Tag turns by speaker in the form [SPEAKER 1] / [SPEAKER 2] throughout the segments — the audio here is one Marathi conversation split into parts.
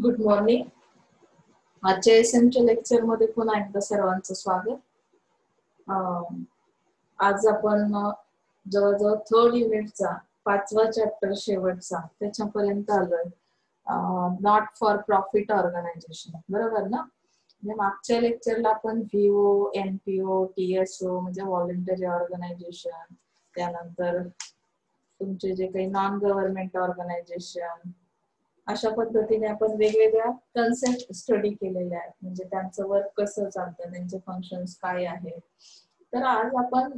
[SPEAKER 1] Good morning. आजच्या एसएमच्या लेक्चर मध्ये पुन्हा एकदा सर्वांचं स्वागत. आज आपण जवळजवळ थर्ड युनिटचा 5वा चॅप्टर शेवटचा त्याच्यापर्यंत आलोय. नॉट फॉर प्रॉफिट ऑर्गनायझेशन, बरोबर ना? म्हणजे मागच्या लेक्चरला आपण व्हीओ, एनपीओ, टीएसओ म्हणजे व्हॉलंटरी ऑर्गनायझेशन, त्यानंतर तुमचे जे काही नॉन गव्हर्नमेंट ऑर्गनायझेशन, अशा पद्धतीने आपण वेगवेगळ्या कन्सेप्ट स्टडी केलेल्या आहेत. म्हणजे त्यांचं वर्क कसं चालतं, त्यांचे फंक्शन्स काय आहेत. तर आज आपण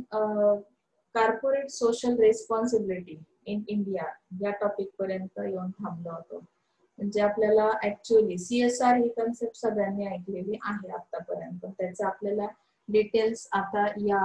[SPEAKER 1] corporate social responsibility in India या टॉपिक पर्यंत येऊन थांबलो होतो. म्हणजे आपल्याला ऍक्च्युअली CSR ही कन्सेप्ट सगळ्यांनी ऐकलेली आहे आतापर्यंत. त्याचं आपल्याला डिटेल्स आता या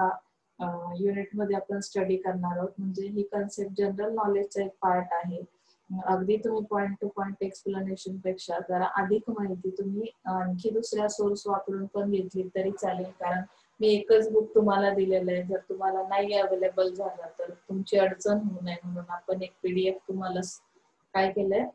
[SPEAKER 1] युनिट मध्ये आपण स्टडी करणार आहोत. म्हणजे ही कन्सेप्ट जनरल नॉलेजचा एक पार्ट आहे. अगदी तुम्ही पॉइंट टू पॉइंट एक्सप्लेनेशन पेक्षा जरा अधिक माहिती तुम्ही आणखी दुसऱ्या सोर्स वापरून पण घेतली तरी चालेल, कारण मी एकच बुक तुम्हाला दिलेलं आहे. जर तुम्हाला नाही अवेलेबल झाला तर तुमची अडचण होऊ नये म्हणून आपण एक PDF तुम्हाला काय केलंय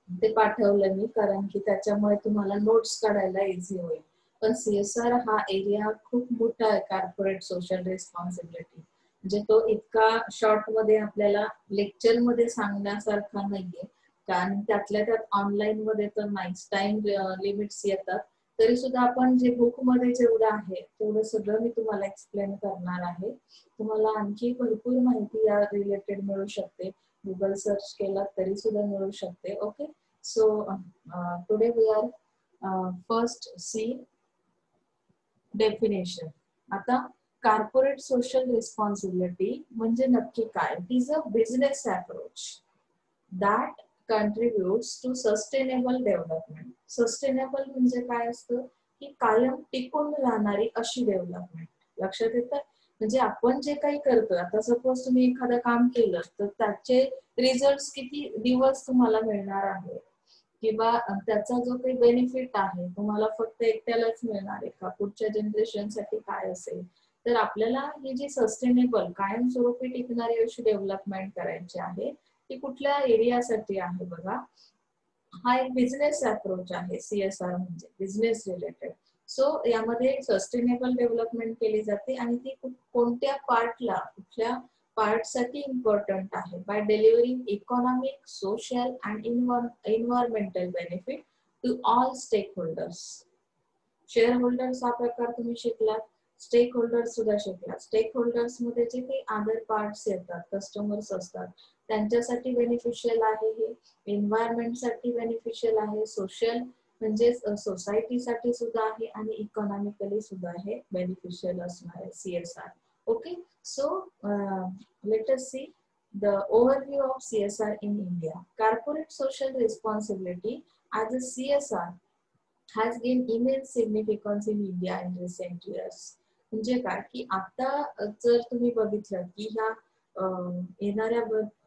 [SPEAKER 1] ते पाठवलं मी, कारण की त्याच्यामुळे तुम्हाला नोट्स काढायला इझी होईल. पण CSR हा एरिया खूप मोठा आहे, कॉर्पोरेट सोशल रिस्पॉन्सिबिलिटी. म्हणजे तो इतका शॉर्ट मध्ये आपल्याला लेक्चर मध्ये सांगण्यासारखा नाहीये, कारण त्यातल्या त्यात ऑनलाईन मध्ये तर नाहीच, टाइम लिमिट्स येतात. तरी सुद्धा आपण जे बुक मध्ये जेवढं आहे तेवढं सगळं मी तुम्हाला एक्सप्लेन करणार आहे. तुम्हाला आणखी भरपूर माहिती या रिलेटेड मिळू शकते. गुगल सर्च केला तरी सुद्धा मिळू शकते. Okay, so today we are first see definition. आता कॉर्पोरेट सोशल रिस्पॉन्सिबिलिटी म्हणजे नक्की काय? It is a business approach that contributes to sustainable development. Sustainable म्हणजे काय असतं की कायम टिकून राहणारी अशी डेव्हलपमेंट. लक्षात येतं? म्हणजे आपण जे काही करतो, आता सपोज तुम्ही एखादं काम केलं तर त्याचे रिझल्ट किती दिवस तुम्हाला मिळणार आहे, किंवा त्याचा जो काही बेनिफिट आहे तुम्हाला फक्त एकट्यालाच मिळणार आहे का, पुढच्या जनरेशन साठी काय असेल. तर आपल्याला ही जी सस्टेनेबल कायमस्वरूपी टिकणारी अशी डेव्हलपमेंट करायची आहे, ती कुठल्या एरियासाठी आहे बघा. हा एक बिझनेस अप्रोच आहे. CSR म्हणजे बिझनेस रिलेटेड. सो यामध्ये सस्टेनेबल डेव्हलपमेंट केली जाते आणि ती कोणत्या पार्टला, कुठल्या पार्टसाठी इम्पॉर्टंट आहे. By delivering economic, social and environmental benefit to all stakeholders. Shareholders हा प्रकार तुम्ही शिकलात, स्टेक होल्डर्स सुद्धा शिकलात. स्टेक होल्डर्स मध्ये जे काही अदर पार्ट्स येतात, कस्टमर्स असतात, त्यांच्यासाठी बेनिफिशियल आहे हे. एन्व्हायरमेंट साठी बेनिफिशियल आहे, सोशल म्हणजे सोसायटीसाठी सुद्धा आहे, आणि इकॉनॉमिकली सुद्धा हे बेनिफिशियल असणार आहे CSR. Okay, so let us see the overview of CSR in India. Corporate social responsibility as a CSR has gained immense significance in India in recent years. म्हणजे काय की आता जर तुम्ही बघितलं की ह्या येणाऱ्या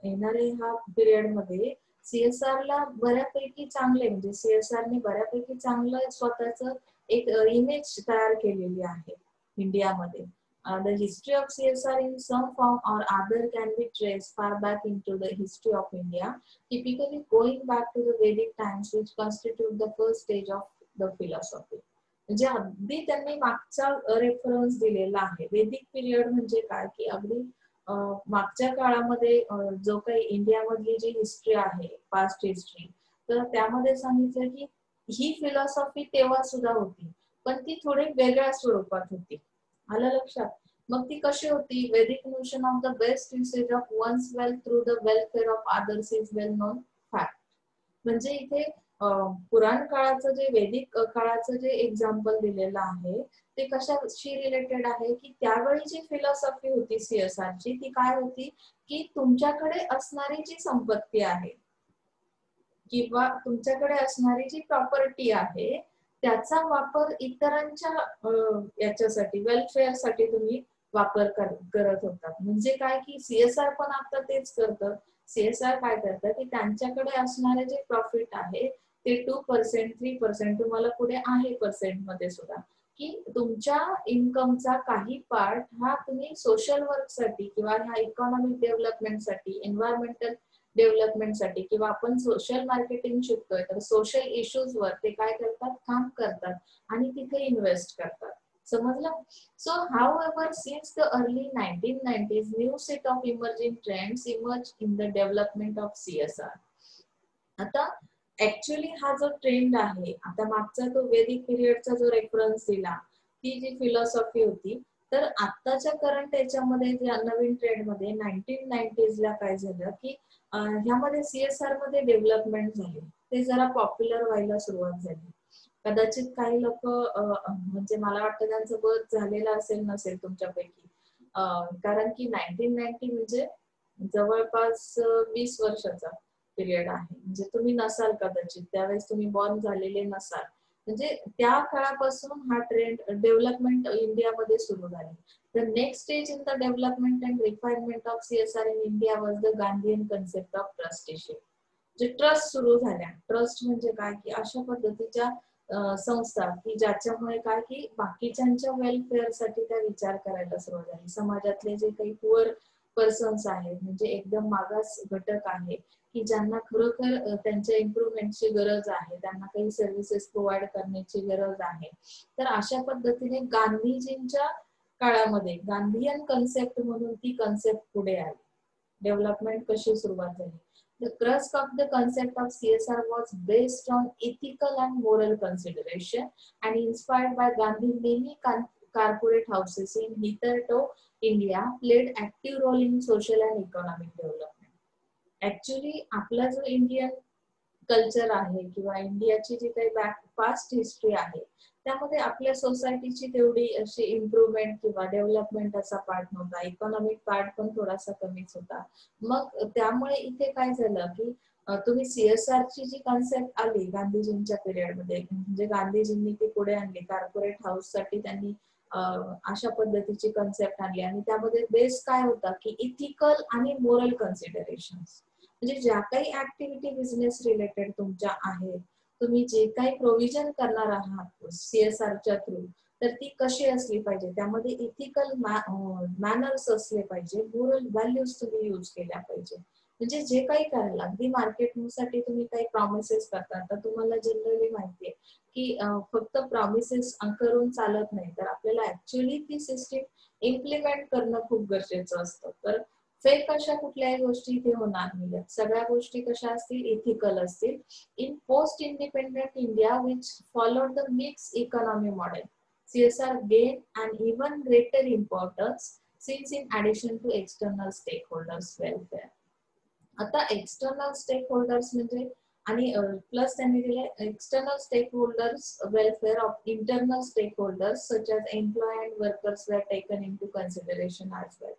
[SPEAKER 1] ह्या पिरियड मध्ये CSR ला बऱ्यापैकी चांगले, म्हणजे CSR ने बऱ्यापैकी चांगलं स्वतःच एक इमेज तयार केलेली आहे इंडियामध्ये. The history of CSR in some form or other can be traced far back into the history of India, typically going back to the Vedic times, which constitute the first stage of the philosophy. म्हणजे अगदी त्यांनी मागचा रेफरन्स दिलेला आहे. वेदिक पिरियड म्हणजे काय की अगदी मागच्या काळामध्ये जो काही इंडियामधली जी हिस्ट्री आहे, पास्ट हिस्ट्री, तर त्यामध्ये सांगितलं की ही फिलॉसॉफी तेव्हा सुद्धा होती, पण ती थोडी वेगळ्या स्वरूपात होती. आलं लक्षात? मग ती कशी होती? Vedic notion of the best usage of one's wealth through the welfare of others is well known fact. म्हणजे इथे पुराण काळाचं जे वेदिक काळाचं जे एक्झाम्पल दिलेलं आहे ते कशाशी रिलेटेड आहे की त्यावेळी जी फिलॉसॉफी होती CSR ची, ती काय होती की तुमच्याकडे असणारी जी संपत्ती आहे किंवा तुमच्याकडे असणारी जी प्रॉपर्टी आहे त्याचा वापर इतरांच्या याच्यासाठी, वेलफेअर साठी तुम्ही वापर करत होता. म्हणजे काय की CSR पण आता तेच करतं. CSR काय करतं की त्यांच्याकडे असणारे जे प्रॉफिट आहे ते 2%, 3%, तुम्हाला पुढे आहे पर्सेंट मध्ये सुद्धा, की तुमच्या इन्कमचा काही पार्ट हा तुम्ही सोशल वर्क साठी किंवा ह्या इकॉनॉमिक डेव्हलपमेंट साठी, एन्व्हायरमेंटल डेव्हलपमेंटसाठी, किंवा आपण सोशल मार्केटिंग शिकतोय तर सोशल इश्यूज वर ते काय करतात, काम करतात आणि तिथे इन्व्हेस्ट करतात. समजलं? So however, since the early 1990s, new set of emerging trends emerged in the development of CSR. आता ऍक्च्युली हा जो ट्रेंड आहे, आता मागचा तो वेदिक पिरियडचा जो रेफरन्स दिला, ती जी फिलॉसॉफी होती, तर आत्ताच्या करंट याच्यामध्ये ज्या नवीन ट्रेंड मध्ये 1990s ला काय झालं की ह्यामध्ये सीएसआर मध्ये डेव्हलपमेंट झाली, ते जरा पॉप्युलर व्हायला सुरुवात झाली. कदाचित काही लोक म्हणजे मला वाटतं त्यांचं बर्थ झालेलं असेल नसेल तुमच्यापैकी, कारण की 1990 म्हणजे जवळपास 20 वर्षाचा पिरियड आहे. म्हणजे तुम्ही नसाल कदाचित त्यावेळेस, तुम्ही बॉर्न झालेले नसाल. म्हणजे त्या काळापासून हा ट्रेंड डेव्हलपमेंट इंडियामध्ये सुरू झाली. The next stage in the development and refinement of CSR in India was the Gandhian concept of trusteeship. जे ट्रस्ट सुरू झाल्या, ट्रस्ट म्हणजे काय की अशा पद्धतीच्या संस्था की ज्याच्यामुळे काय की बाकीच्यांच्या वेलफेअरसाठी त्या विचार करायला सुरुवात झाली. समाजातले जे काही पुअर पर्सन्स आहेत, म्हणजे एकदम मागास घटक आहे की ज्यांना खरोखर त्यांच्या इम्प्रुव्हमेंटची गरज आहे, त्यांना काही सर्व्हिसेस प्रोव्हाइड करण्याची गरज आहे, तर अशा पद्धतीने गांधीजींच्या काळामध्ये गांधीयन कन्सेप्ट म्हणून ती कन्सेप्ट पुढे आली. डेव्हलपमेंट कशी सुरुवात झाली. The crux of the concept of CSR was based on ethical and moral consideration and inspired by Gandhi. Many corporate houses in hitherto India played active role in social and economic development. Actually, आपला जो इंडियन कल्चर आहे किंवा इंडियाची जी काही पास्ट हिस्ट्री आहे, त्यामध्ये आपल्या सोसायटीची तेवढी अशी इम्प्रुव्हमेंट किंवा डेव्हलपमेंट असा पार्ट नव्हता. इकॉनॉमिक पार्ट पण थोडासा कमीच होता. मग त्यामुळे इथे काय झालं की तुम्ही सीएसआर ची जी कन्सेप्ट आली गांधीजींच्या पिरियडमध्ये, म्हणजे गांधीजींनी ती पुढे आणली. कॉर्पोरेट हाऊस साठी त्यांनी अशा पद्धतीची कन्सेप्ट आणली आणि त्यामध्ये बेस काय होता की इथिकल आणि मोरल कन्सिडरेशन्स. म्हणजे ज्या काही ऍक्टिव्हिटी बिझनेस रिलेटेड तुमच्या आहेत, तुम्ही जे काही प्रोव्हिजन करणार आहात सीएसआरच्या थ्रू, तर ती कशी असली पाहिजे, त्यामध्ये इथिकल मॅनर्स असले पाहिजे, मोरल व्हॅल्यूज तुम्ही यूज केल्या पाहिजे. म्हणजे जे काही करायला, अगदी मार्केटिंगसाठी तुम्ही काही प्रॉमिसेस करता, तर तुम्हाला जनरली माहितीये की फक्त प्रॉमिसेस करून चालत नाही, तर आपल्याला ऍक्च्युअली ती सिस्टीम इम्प्लिमेंट करणं खूप गरजेचं असतं. तर फेक अशा कुठल्याही गोष्टी इथे होणार नाही. सगळ्या गोष्टी कशा असतील, इथिकल असतील. In post independent India which followed the mix economy model, CSR gained an even greater importance since in addition to external stakeholders welfare. आता एक्सटर्नल स्टेक होल्डर्स म्हणजे आणि प्लस त्यांनी दिले external stakeholders welfare of internal stakeholders such as employ and workers were taken into consideration as well.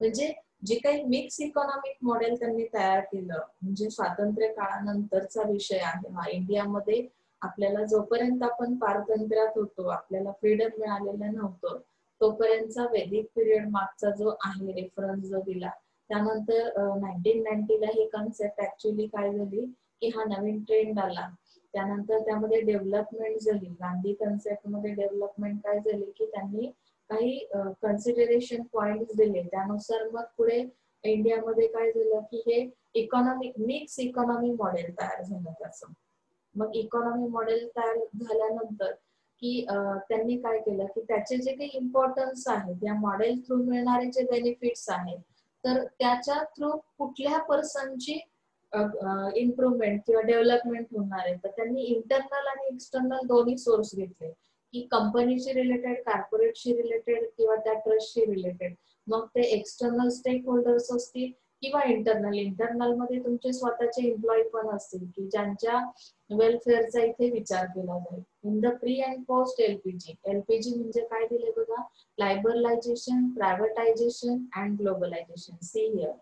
[SPEAKER 1] म्हणजे जे काही मिक्स इकॉनॉमिक मॉडेल त्यांनी तयार केलं, म्हणजे स्वातंत्र्य काळानंतरचा विषय आहे हा. इंडियामध्ये आपल्याला जोपर्यंत आपण पारतंत्र्यात होतो, आपल्याला फ्रीडम मिळालेलं नव्हतं, तोपर्यंतचा वैदिक पिरियड मागचा जो आहे रेफरन्स जो दिला, त्यानंतर 1990 ला ही कन्सेप्ट ऍक्च्युअली काय झाली की हा नवीन ट्रेंड आला. त्यानंतर त्यामध्ये डेव्हलपमेंट झाली. गांधी कन्सेप्ट मध्ये डेव्हलपमेंट काय झाली की त्यांनी काही कन्सिडरेशन पॉइंट दिले, त्यानुसार मग पुढे इंडियामध्ये काय झालं की हे इकॉनॉमिक मिक्स इकॉनॉमी मॉडेल तयार झालं त्याचं. मग इकॉनॉमी मॉडेल तयार झाल्यानंतर की त्यांनी काय केलं की त्याचे जे काही इम्पॉर्टन्स आहेत, या मॉडेल थ्रू मिळणारे जे बेनिफिट्स आहेत, तर त्याच्या थ्रू कुठल्या पर्सनची इम्प्रुव्हमेंट किंवा डेव्हलपमेंट होणार आहे, तर त्यांनी इंटरनल आणि एक्सटर्नल दोन्ही सोर्स घेतले की कंपनीशी रिलेटेड, कॉर्पोरेटशी रिलेटेड किंवा त्या ट्रस्टशी रिलेटेड. मग ते एक्सटर्नल स्टेक होल्डर्स असतील किंवा इंटरनल मध्ये तुमचे स्वतःचे एम्प्लॉई पण असतील की ज्यांच्या वेलफेअरचा इथे विचार केला जाईल. In the pre and post LPG. LPG म्हणजे काय दिले बघा, liberalisation, privatisation and globalisation. See here.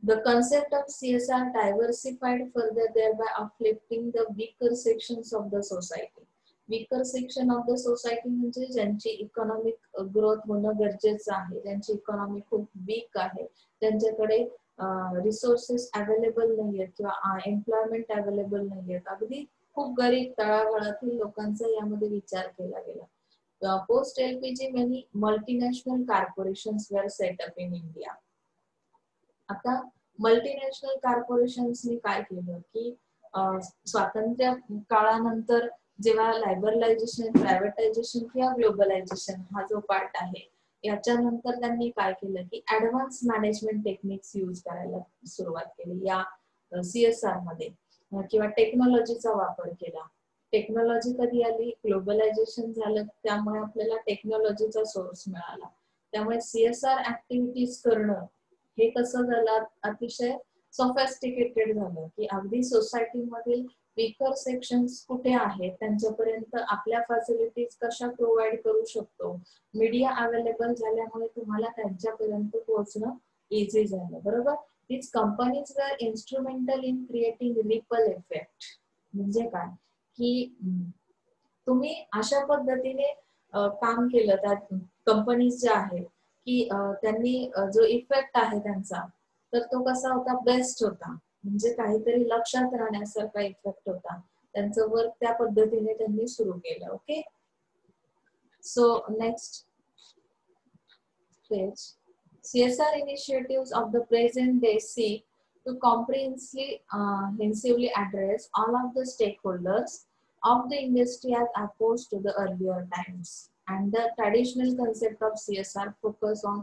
[SPEAKER 1] The concept of CSR diversified further, thereby uplifting the weaker sections of the society. Weaker section of the society म्हणजे ज्यांची इकॉनॉमिक ग्रोथ होणं गरजेचं आहे, ज्यांची इकॉनॉमी खूप वीक आहे, त्यांच्याकडे रिसोर्सेस अवेलेबल नाहीयेत किंवा एम्प्लॉयमेंट अवेलेबल नाहीयेत, अगदी खूप गरीब तळागाळातील लोकांचा यामध्ये विचार केला गेला. Post LPG many multinational corporations were set up in India. आता मल्टीनॅशनल कॉर्पोरेशन्सनी काय केलं की स्वातंत्र्य काळानंतर जेव्हा लायबरलायझेशन, प्रायव्हेटायझेशन किंवा ग्लोबलायझेशन हा जो पार्ट आहे, याच्यानंतर त्यांनी काय केलं की ऍडव्हान्स मॅनेजमेंट टेक्निक्स यूज करायला सुरुवात केली या CSR मध्ये, किंवा टेक्नॉलॉजीचा वापर केला. टेक्नॉलॉजी कधी आली? ग्लोबलायझेशन झालं, त्यामुळे आपल्याला टेक्नॉलॉजीचा सोर्स मिळाला. त्यामुळे CSR ऍक्टिव्हिटीज करणं हे कसं झालं, अतिशय सोफिस्टिकेटेड झालं की अगदी सोसायटीमधील वीकर सेक्शन्स कुठे आहेत त्यांच्यापर्यंत आपल्या फॅसिलिटीज कशा प्रोव्हाइड करू शकतो. मीडिया अवेलेबल झाल्यामुळे तुम्हाला त्यांच्यापर्यंत पोहोचणं इझी झालं, बरोबर. These companies were instrumental in creating ripple effect. म्हणजे काय की तुम्ही अशा पद्धतीने काम केलं त्या कंपनीज ज्या आहेत की त्यांनी जो इफेक्ट आहे त्यांचा, तर तो कसा होता? बेस्ट होता. म्हणजे काहीतरी लक्षात राहण्यासारखा इफेक्ट होता. त्यांचं वर्क त्या पद्धतीने त्यांनी सुरू केलं. Okay, so next page. CSR initiatives of the present day seek to comprehensively address all of the stakeholders of the industry as opposed to the earlier times. And the traditional concept of CSR focus on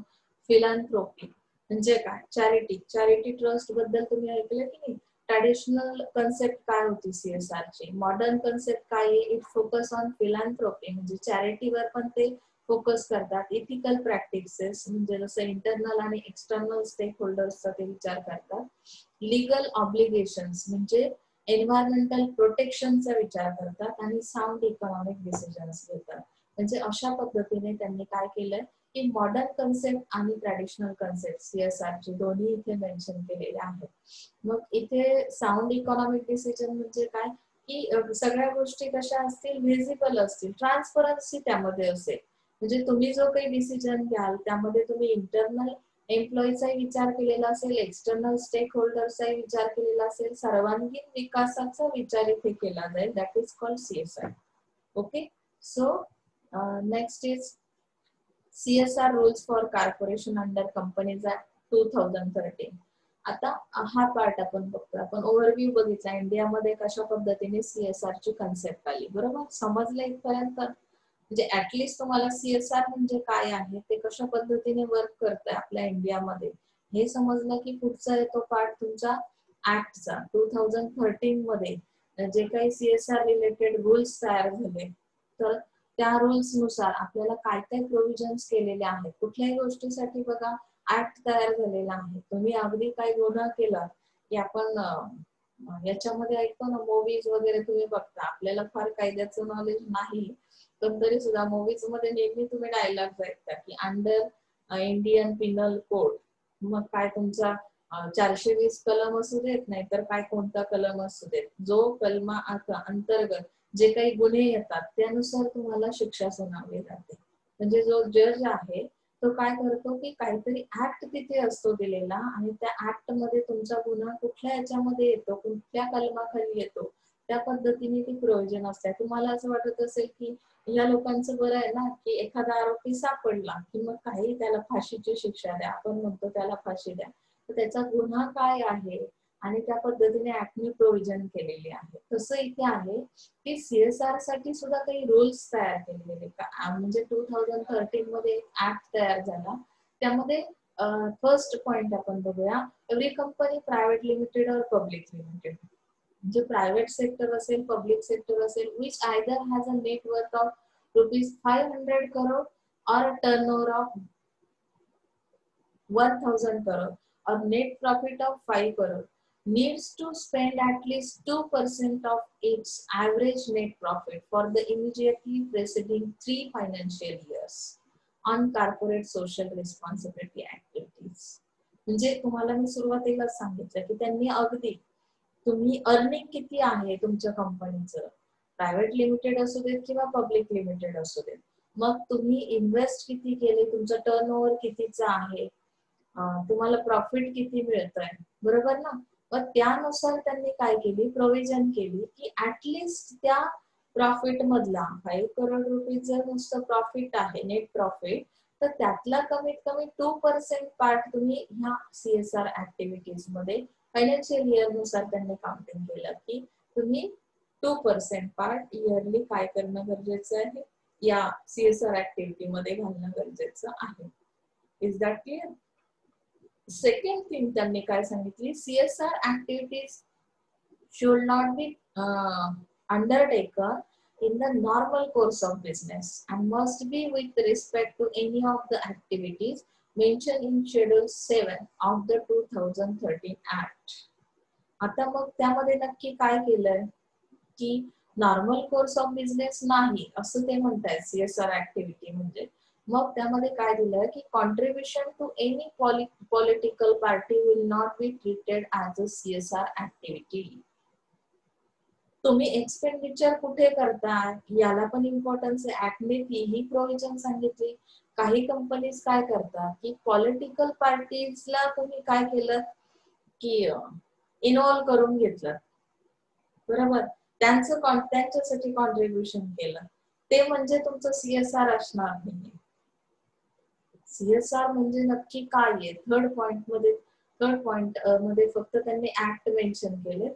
[SPEAKER 1] philanthropy. म्हणजे काय? चॅरिटी ट्रस्ट बद्दल तुम्ही ऐकलं की नाही? ट्रॅडिशनल कन्सेप्ट काय होती CSR ची? मॉडर्न कन्सेप्ट काय आहे? इट फोकस ऑन फिलांथ्रोपी, म्हणजे चॅरिटीवर पण ते फोकस करतात. इथिकल प्रॅक्टिसेस म्हणजे जसं इंटरनल आणि एक्सटर्नल स्टेक होल्डर्सचा ते विचार करतात. लीगल ऑब्लिगेशन्स म्हणजे एन्व्हायरमेंटल प्रोटेक्शनचा विचार करतात आणि साऊंड इकॉनॉमिक डिसिजन्स घेतात. म्हणजे अशा पद्धतीने त्यांनी काय केलंय की मॉडर्न कन्सेप्ट आणि ट्रॅडिशनल कन्सेप्ट CSR चे दोन्ही इथे मेन्शन केलेले आहेत. मग इथे साऊंड इकॉनॉमिक डिसिजन म्हणजे काय की सगळ्या गोष्टी कशा असतील? व्हिजिबल असतील, ट्रान्सपरन्सी त्यामध्ये असेल. म्हणजे तुम्ही जो काही डिसिजन घ्याल त्यामध्ये तुम्ही इंटरनल एम्प्लॉईचाही विचार केलेला असेल, एक्सटर्नल स्टेक होल्डर्सचाही विचार केलेला असेल, सर्वांगीण विकासाचा विचार इथे केला जाईल. That is called CSR. Okay, so next is CSR rules for corporation under Companies Act 2013. आता हा पार्ट आपण बघतो. आपण ओव्हरव्ह्यू बघितला इंडियामध्ये कशा पद्धतीने CSR ची कन्सेप्ट आली, बरोबर. समजलं इथपर्यंत? म्हणजे ऍटलिस्ट तुम्हाला CSR म्हणजे काय आहे, ते कशा पद्धतीने वर्क करतंय आपल्या इंडियामध्ये हे समजलं की पुढचा येतो पार्ट तुमचा ऍक्टचा. 2013 मध्ये जे काही CSR रिलेटेड रूल्स तयार झाले, तर त्या रूल्स नुसार आपल्याला काय काय प्रोव्हिजन्स केलेले आहेत. कुठल्याही गोष्टीसाठी बघा ऍक्ट तयार झालेला आहे. तुम्ही अगदी काही गुन्हा केला की आपण याच्यामध्ये ऐकतो ना, मूवीज वगैरे तुम्ही बघता, आपल्याला फार कायद्याचं नॉलेज नाही, पण तरी सुद्धा मूवीज मध्ये नेहमी तुम्ही डायलॉग ऐकता की अंडर इंडियन पिनल कोड. मग काय तुमचा 420 कलम असू देत, नाही तर काय कोणता कलम असू देत, जो कलमा अंतर्गत जे काही गुन्हे येतात त्यानुसार तुम्हाला शिक्षा सुनावली जाते. म्हणजे जो जज आहे तो काय करतो की काहीतरी ऍक्ट तिथे असतो दिलेला आणि त्या ऍक्ट मध्ये तुमचा गुन्हा कुठल्या याच्यामध्ये येतो, कुठल्या कलमाखाली येतो, त्या पद्धतीने ती प्रोव्हिजन असते. तुम्हाला असं वाटत असेल की या लोकांचं बरं आहे ना की एखादा आरोपी सापडला की मग काही त्याला फाशीची शिक्षा द्या, आपण म्हणतो त्याला फाशी द्या, तर त्याचा गुन्हा काय आहे आणि त्या पद्धतीने ऍक्टने प्रोव्हिजन केलेली आहे. तसं इथे आहे की CSR साठी सुद्धा काही रूल्स तयार केलेले. म्हणजे 2013 मध्ये एक ऍक्ट तयार झाला. त्यामध्ये फर्स्ट पॉइंट आपण बघूया, एव्हरी कंपनी प्रायव्हेट लिमिटेड और पब्लिक लिमिटेड, म्हणजे प्रायव्हेट सेक्टर असेल, पब्लिक सेक्टर असेल, which either has a net worth of ₹500 crore or a turnover of 1000 crore or net profit of 5 crore needs to spend at least 2% of its average net profit for the immediately preceding 3 financial years on corporate social responsibility activities. म्हणजे तुम्हाला मी सुरुवातीला सांगितलं की त्यांनी अगदी तुम्ही अर्निंग किती आहे तुमच्या कंपनीचं, प्रायव्हेट लिमिटेड असू देत किंवा पब्लिक लिमिटेड असू देत, मग तुम्ही इन्व्हेस्ट किती केले, तुमचं टर्नओव्हर कितीचा आहे, तुम्हाला प्रॉफिट किती मिळतंय, बरोबर ना. मग त्यानुसार त्यांनी काय केली, प्रोव्हिजन केली की ऍटलिस्ट त्या प्रॉफिट मधला ₹5 crore जर नुसतं प्रॉफिट आहे, नेट प्रॉफिट, तर त्यातला कमीत कमी 2% पार्ट तुम्ही ह्या CSR ऍक्टिव्हिटीज मध्ये फायनान्शियल इयर नुसार त्यांनी काउंटिंग केलं की तुम्ही 2% पार्ट इयरली काय करणं गरजेचं आहे, या CSR ऍक्टिव्हिटी मध्ये घालणं गरजेचं आहे. Is that clear? Second thing त्यांनी काय सांगितली, CSR activities should not be undertaken in the normal course of business and must be with respect to any of the activities mentioned in Schedule 7 of the 2013 Act. आता मग त्यामध्ये नक्की काय केलंय की नॉर्मल कोर्स ऑफ बिझनेस नाही असं ते म्हणतायत CSR ऍक्टिव्हिटी म्हणजे. मग त्यामध्ये काय दिलंय की contribution to any political party will not be treated as a CSR activity. तुम्ही एक्सपेंडिचर कुठे करताय याला पण इम्पॉर्टन्स आहे. ऍक्टने ही प्रोव्हिजन सांगितली. काही कंपनीज काय करतात की पॉलिटिकल पार्टीजला तुम्ही काय केलं की इन्व्हॉल्व करून घेतलं, बरोबर, त्यांच्यासाठी कॉन्ट्रीब्युशन केलं, ते म्हणजे तुमचं CSR असणार नाही. CSR म्हणजे नक्की काय आहे, थर्ड पॉइंट मध्ये फक्त त्यांनी ऍक्ट मेन्शन केले.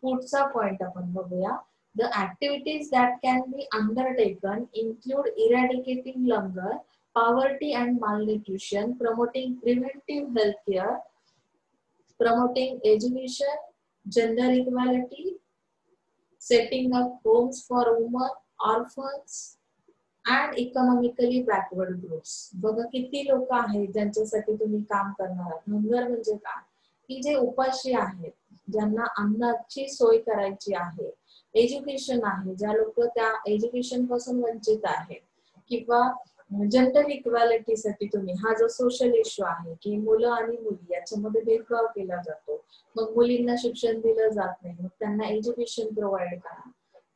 [SPEAKER 1] पुढचा पॉइंट आपण बघूया. The activities that can be undertaken include eradicating hunger, poverty and malnutrition, promoting preventive health care, promoting education, gender equality, setting up homes for women, orphans and economically backward groups. बघा किती लोक आहेत ज्यांच्यासाठी तुम्ही काम करणार आहात. हंगर म्हणजे काय की जे उपाशी आहेत, ज्यांना अन्नाची सोय करायची आहे. एज्युकेशन आहे, ज्या लोक त्या एज्युकेशन पासून वंचित आहेत. किंवा जेंडर इक्वॅलिटी साठी तुम्ही, हा जो सोशल इश्यू आहे की मुलं आणि मुली याच्यामध्ये भेदभाव केला जातो, मग मुलींना शिक्षण दिलं जात नाही, मग त्यांना एज्युकेशन प्रोव्हाइड करा.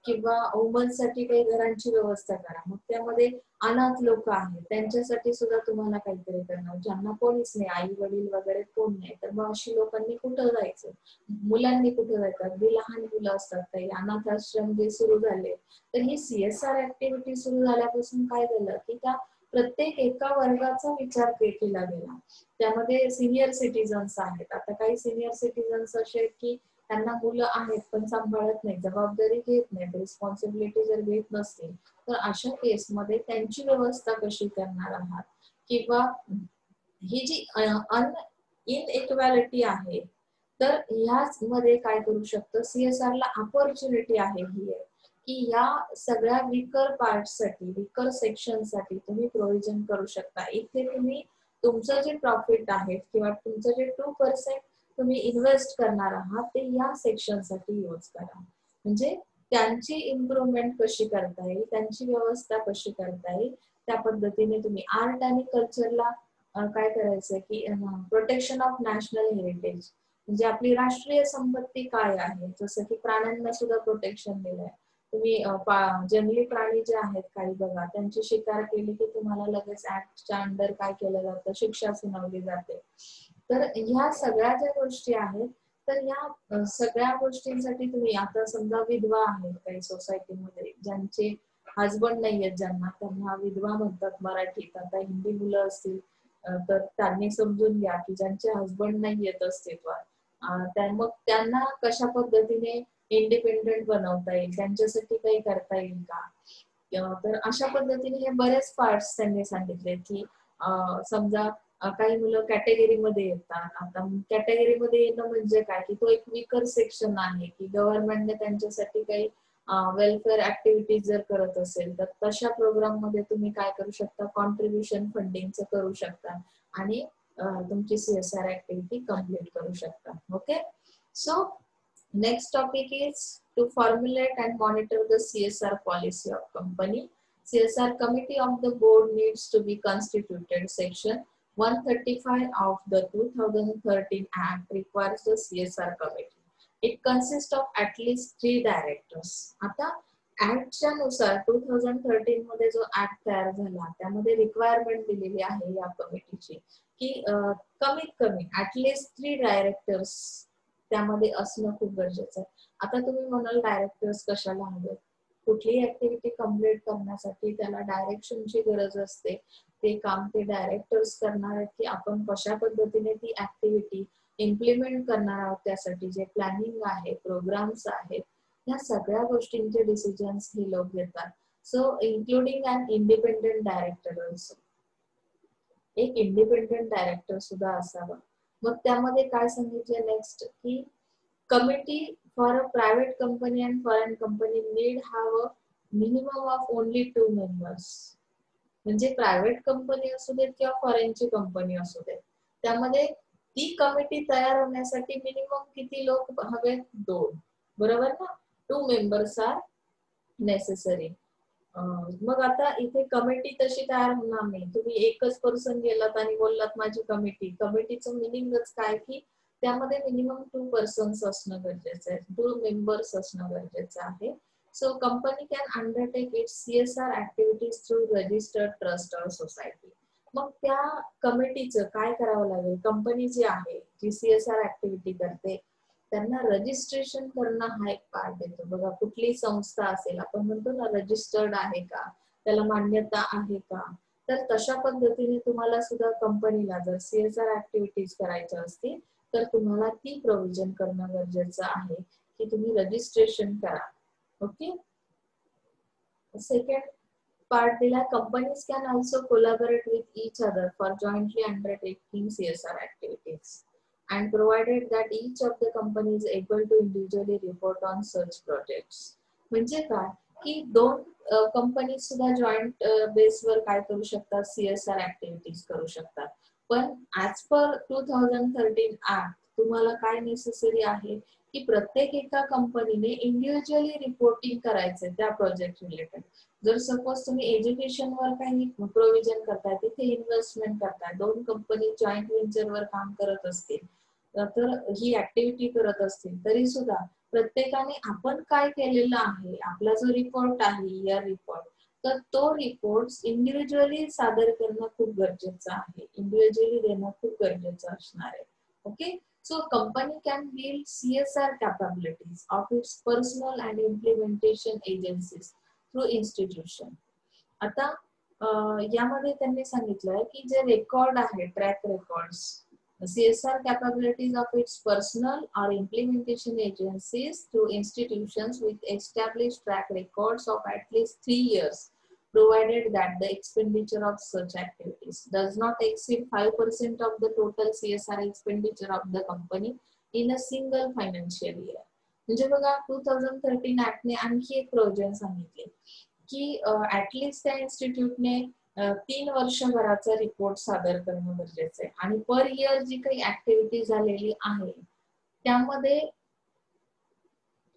[SPEAKER 1] किंवा वुमन्ससाठी काही घरांची व्यवस्था करा. मग त्यामध्ये अनाथ लोक आहेत त्यांच्यासाठी सुद्धा तुम्हाला काहीतरी करणार, ज्यांना कोणीच नाही, आई वडील वगैरे कोण नाही, तर मग अशी लोकांनी कुठं जायचं, मुलांनी कुठं जायचं, अगदी लहान मुलं असतात, काही अनाथ आश्रम जे सुरू झाले. तर ही CSR ऍक्टिव्हिटी सुरू झाल्यापासून काय झालं की त्या प्रत्येक एका वर्गाचा विचार केला गेला. त्यामध्ये सिनियर सिटीजन्स आहेत. आता काही सिनियर सिटीजन्स असे आहेत की त्यांना मुलं आहेत पण सांभाळत नाही, जबाबदारी घेत नाही, रिस्पॉन्सिबिलिटी जर घेत नसतील तर अशा केसमध्ये त्यांची व्यवस्था कशी करणार आहात. किंवा ही जी इनइक्वॅलिटी आहे, तर ह्याच मध्ये काय करू शकतं, CSR ला अपॉर्च्युनिटी आहे ही की या सगळ्या वीकर पार्टसाठी, वीकर सेक्शनसाठी तुम्ही प्रोव्हिजन करू शकता. इथे तुम्ही तुमचं जे प्रॉफिट आहे किंवा तुमचं जे 2% तुम्ही इन्व्हेस्ट करणार आहात ते या सेक्शन साठी यूज करा. म्हणजे त्यांची इम्प्रूव्हमेंट कशी करता येईल, त्यांची व्यवस्था कशी करता येईल, त्या पद्धतीने तुम्ही आर्ट आणि कल्चरला काय करायचंय की प्रोटेक्शन ऑफ नॅशनल हेरिटेज, म्हणजे आपली राष्ट्रीय संपत्ती काय आहे, जसं की प्राण्यांना सुद्धा प्रोटेक्शन दिलंय. तुम्ही जंगली प्राणी जे आहेत काही बघा, त्यांची शिकार केली की तुम्हाला लगेच ऍक्टच्या अंडर काय केलं जातं, शिक्षा सुनावली जाते. तर ह्या सगळ्या ज्या गोष्टी आहेत, तर या सगळ्या गोष्टींसाठी तुम्ही, आता समजा विधवा आहेत काही सोसायटीमध्ये ज्यांचे हजबंड नाहीयेत, ज्यांना, त्यांना विधवा म्हणतात मराठीत. आता हिंदी मुलं असतील तर त्यांनी समजून घ्या की ज्यांचे हजबंड नाहीयेत अस्तित्वात, मग त्यांना कशा पद्धतीने इंडिपेंडेंट बनवता येईल, त्यांच्यासाठी काही करता येईल का. तर अशा पद्धतीने हे बरेच पार्ट्स त्यांनी सांगितले की समजा काही मुलं कॅटेगरीमध्ये येतात. आता कॅटेगरीमध्ये येणं म्हणजे काय की तो एक वीकर सेक्शन आहे की गव्हर्नमेंटने त्यांच्यासाठी काही वेलफेअर ऍक्टिव्हिटीज जर करत असेल तर तशा प्रोग्राम मध्ये तुम्ही काय करू शकता, कॉन्ट्रीब्युशन फंडिंगचं करू शकता आणि तुमची CSR ऍक्टिव्हिटी कम्प्लीट करू शकता. Okay, so next topic is to formulate and monitor the CSR policy of company. CSR committee of the board needs to be constituted. Section 135 of the 2013 Act requires the CSR committee. It consists of at least 3 directors. आता ऍक्टच्या नुसार 2013 मध्ये जो ऍक्ट तयार झाला त्यामध्ये रिक्वायरमेंट दिलेली आहे या कमिटीची की कमीत कमी ऍटलीस्ट 3 डायरेक्टर्स त्यामध्ये असणं खूप गरजेचं आहे. आता तुम्ही म्हणाल डायरेक्टर्स कशाला हवे, कुठलीही ऍक्टिव्हिटी कम्प्लीट करण्यासाठी त्याला डायरेक्शनची गरज असते. ते काम ते डायरेक्टर्स करणार आहेत की आपण कशा पद्धतीने ती ऍक्टिव्हिटी इम्प्लिमेंट करणार आहोत. त्यासाठी जे प्लॅनिंग आहे, प्रोग्राम्स आहेत, ह्या सगळ्या गोष्टींचे डिसिजन्स हे लोक घेतात. सो इन्क्लुडिंग अन इंडिपेंडेंट डायरेक्टर ऑल्सो. एक इंडिपेंडेंट डायरेक्टर सुद्धा असावा. मग त्यामध्ये काय सांगितलं नेक्स्ट की committee for a private company and foreign company need have a minimum of only 2 members. म्हणजे प्रायव्हेट कंपनी असू देत किंवा फॉरेनची कंपनी असू देत, त्यामध्ये ती कमिटी तयार होण्यासाठी मिनिमम किती लोक हवेत? 2. बरोबर ना? 2 मेंबर्स आर नेसेसरी. मग आता इथे कमिटी तशी तयार होणार नाही. तुम्ही एकच पर्सन गेलात आणि बोललात माझी कमिटीचं मिनिंगच काय की त्यामध्ये मिनिमम 2 पर्सन्स असणं गरजेचं आहे, 2 मेंबर्स असणं गरजेचं आहे. So company can undertake it's CSR activities through registered trust और सोसायटी. मग त्या कमिटीचं काय करावं लागेल? कंपनी जी आहे जी CSR ऍक्टिव्हिटी करते त्यांना रजिस्ट्रेशन करणं हा एक पार्ट येतो बघा. कुठली संस्था असेल, आपण म्हणतो ना रजिस्टर्ड आहे का, त्याला मान्यता आहे का, तर तशा पद्धतीने तुम्हाला सुद्धा कंपनीला जर CSR ऍक्टिव्हिटीज करायच्या असतील तर तुम्हाला ती प्रोव्हिजन करणं गरजेचं आहे की तुम्ही रजिस्ट्रेशन करा. ओके. सेकंड पार्ट दिला, companies can also collaborate with each other for jointly undertaking CSR activities and provided that each of the company is able to individually report on such projects. म्हणजे काय की 2 कंपनी सुद्धा जॉईंट बेसवर काय करू शकतात? CSR ऍक्टिव्हिटीज करू शकतात. पण ऍज पर 2013 ऍक्ट तुम्हाला काय नेसेसरी आहे की प्रत्येक एका कंपनीने इंडिव्हिज्युअली रिपोर्टिंग करायचंय त्या प्रोजेक्ट रिलेटेड. जर सपोज तुम्ही एज्युकेशनवर काही प्रोव्हिजन करताय, तिथे इन्व्हेस्टमेंट करताय, 2 कंपनी जॉईंट व्हेंचरवर काम करत असतील तर ही ऍक्टिव्हिटी करत असतील तरी सुद्धा प्रत्येकाने आपण काय केलेलं आहे, आपला जो रिपोर्ट आहे इयर रिपोर्ट, तर तो रिपोर्ट इंडिव्हिज्युअली सादर करणं खूप गरजेचं आहे, इंडिव्हिज्युअली देणं खूप गरजेचं असणार आहे. Okay. So company can build CSR capabilities of its personal and implementation agencies through institution. आता यामध्ये त्यांनी सांगितलंय की जे रेकॉर्ड आहे, track records, CSR capabilities of its personal or implementation agencies through institutions with established track records of at least 3 years, provided that the expenditure of such activities does not exceed 5% of the total CSR expenditure of the company in a single financial year. म्हणजे बघा 2013 ऍक्टने आणखी एक प्रोव्हिजन सांगितले की ऍटलिस्ट त्या इन्स्टिट्यूटने 3 वर्षभराचा रिपोर्ट सादर करणं गरजेचं आहे आणि पर इयर जी काही ऍक्टिव्हिटी झालेली आहे त्यामध्ये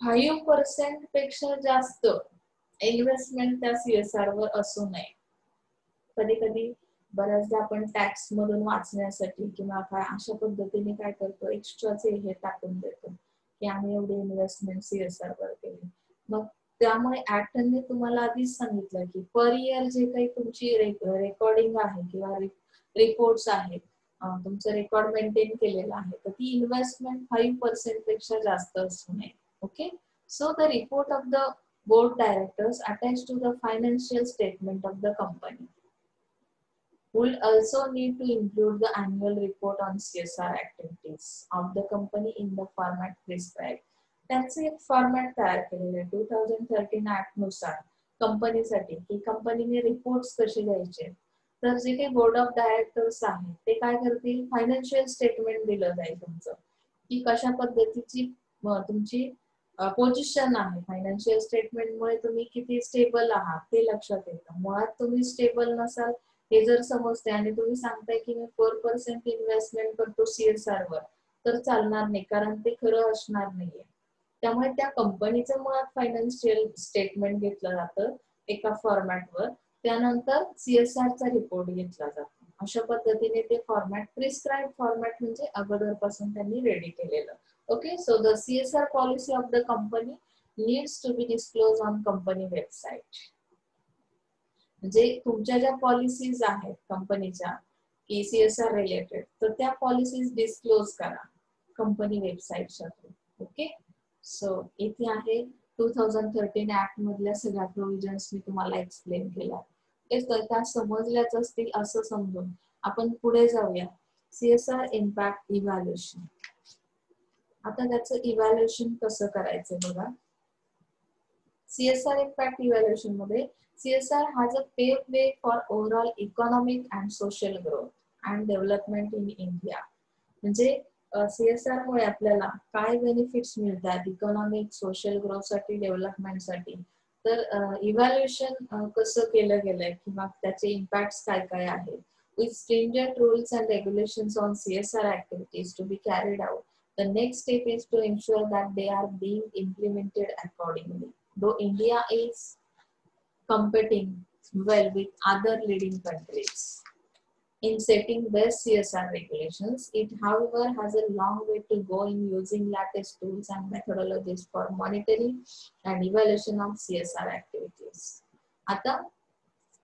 [SPEAKER 1] 5% पेक्षा जास्त इन्व्हेस्टमेंट त्या CSR वर असू नये. कधी कधी बऱ्याचदा आपण टॅक्स मधून वाचण्यासाठी किंवा काय अशा पद्धतीने काय करतो, एक्स्ट्राचे हे टाकून देतो की आम्ही एवढी इन्व्हेस्टमेंट CSR वर केली. मग त्यामुळे ऍक्टने तुम्हाला आधीच सांगितलं की पर इयर जे काही तुमची रेकॉर्डिंग आहे किंवा रिपोर्ट्स आहेत, तुमचं रेकॉर्ड मेंटेन केलेलं आहे, तर ती इन्व्हेस्टमेंट 5% पेक्षा जास्त असू नये. Okay. So the report of the board directors attached to the financial statement of the company will also need to include the annual report on CSR activities of the company in the format prescribed. त्यांचे एक फॉर्मॅट तयार केलेले आहे 2013 ऍक्ट नुसार कंपनीसाठी की कंपनीने रिपोर्ट्स कसे द्यायचे. तर जे काही बोर्ड ऑफ डायरेक्टर्स आहेत ते काय करतील, फायनान्शियल स्टेटमेंट दिलं जाईल तुमचं की कशा पद्धतीची तुमची पोझिशन आहे. फायनान्शियल स्टेटमेंटमुळे तुम्ही किती स्टेबल आहात ते लक्षात येतं. मुळात तुम्ही स्टेबल नसाल हे जर समजते आणि तुम्ही सांगताय की मी 4% इन्व्हेस्टमेंट करतो CSR वर, तर चालणार नाही, कारण ते खरं असणार नाहीये. त्यामुळे त्या कंपनीचं मुळात फायनान्शियल स्टेटमेंट घेतलं जातं एका फॉर्मॅटवर, त्यानंतर CSR चा रिपोर्ट घेतला जातो. अशा पद्धतीने ते फॉर्मॅट प्रिस्क्राइब फॉर्मॅट म्हणजे अगोदरपासून त्यांनी रेडी केलेलं. Okay, so the CSR policy of the company needs to be disclosed on company website. म्हणजे तुमच्या ज्या पॉलिसीज आहेत कंपनीच्या की CSR रिलेटेड, तर त्या पॉलिसीज डिस्क्लोज करा कंपनी वेबसाईटच्या थ्रू. ओके. सो इथे आहे 2013 ऍक्ट मधल्या सगळ्या प्रोव्हिजन्स मी तुम्हाला एक्सप्लेन केल्या. त्या समजल्याच असतील असं समजून आपण पुढे जाऊया. CSR impact evaluation. आता त्याचं इव्हॅल्युएशन कसं करायचं बघा. CSR impact evaluation मध्ये CSR has a paved way for overall economic and social growth and development in India. म्हणजे CSR मुळे आपल्याला काय बेनिफिट्स मिळतात इकॉनॉमिक सोशल ग्रोथ साठी डेव्हलपमेंट साठी. तर इव्हॅल्युएशन कसं केलं गेलंय किंवा त्याचे इम्पॅक्ट्स काय काय आहेत. With stringent rules and regulations on CSR activities to be carried out, the next step is to ensure that they are being implemented accordingly. Though India is competing well with other leading countries in setting best CSR regulations, it however has a long way to go in using latest tools and methodologies for monitoring and evaluation of CSR activities. आता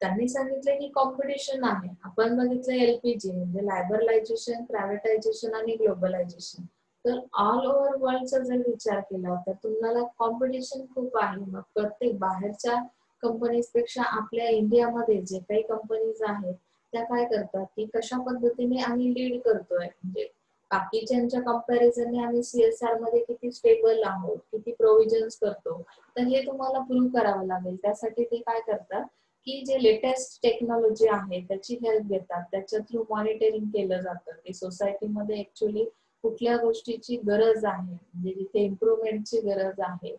[SPEAKER 1] त्यांनी सांगितले की कॉम्पिटिशन आहे. आपण बघितलं LPG म्हणजे लायबरलायझेशन, प्रायव्हेटायझेशन आणि ग्लोबलायझेशन. तर ऑल ओव्हर वर्ल्डचा जर विचार केला तर तुम्हाला कॉम्पिटिशन खूप आहे. मग प्रत्येक बाहेरच्या कंपनीज पेक्षा आपल्या इंडियामध्ये जे काही कंपनीज आहेत त्या काय करतात की कशा पद्धतीने आम्ही लीड करतोय, म्हणजे बाकीच्यांच्या कंपॅरिझनने आम्ही CSR मध्ये किती स्टेबल आहोत, किती प्रोव्हिजन्स करतो, तर हे तुम्हाला प्रूव्ह करावं लागेल. त्यासाठी ते काय करतात की जे लेटेस्ट टेक्नॉलॉजी आहे त्याची हेल्प घेतात. त्याच्या थ्रू मॉनिटरिंग केलं जातं की सोसायटीमध्ये ऍक्च्युअली कुठल्या गोष्टीची गरज आहे, म्हणजे जिथे इम्प्रुव्हमेंटची गरज आहे,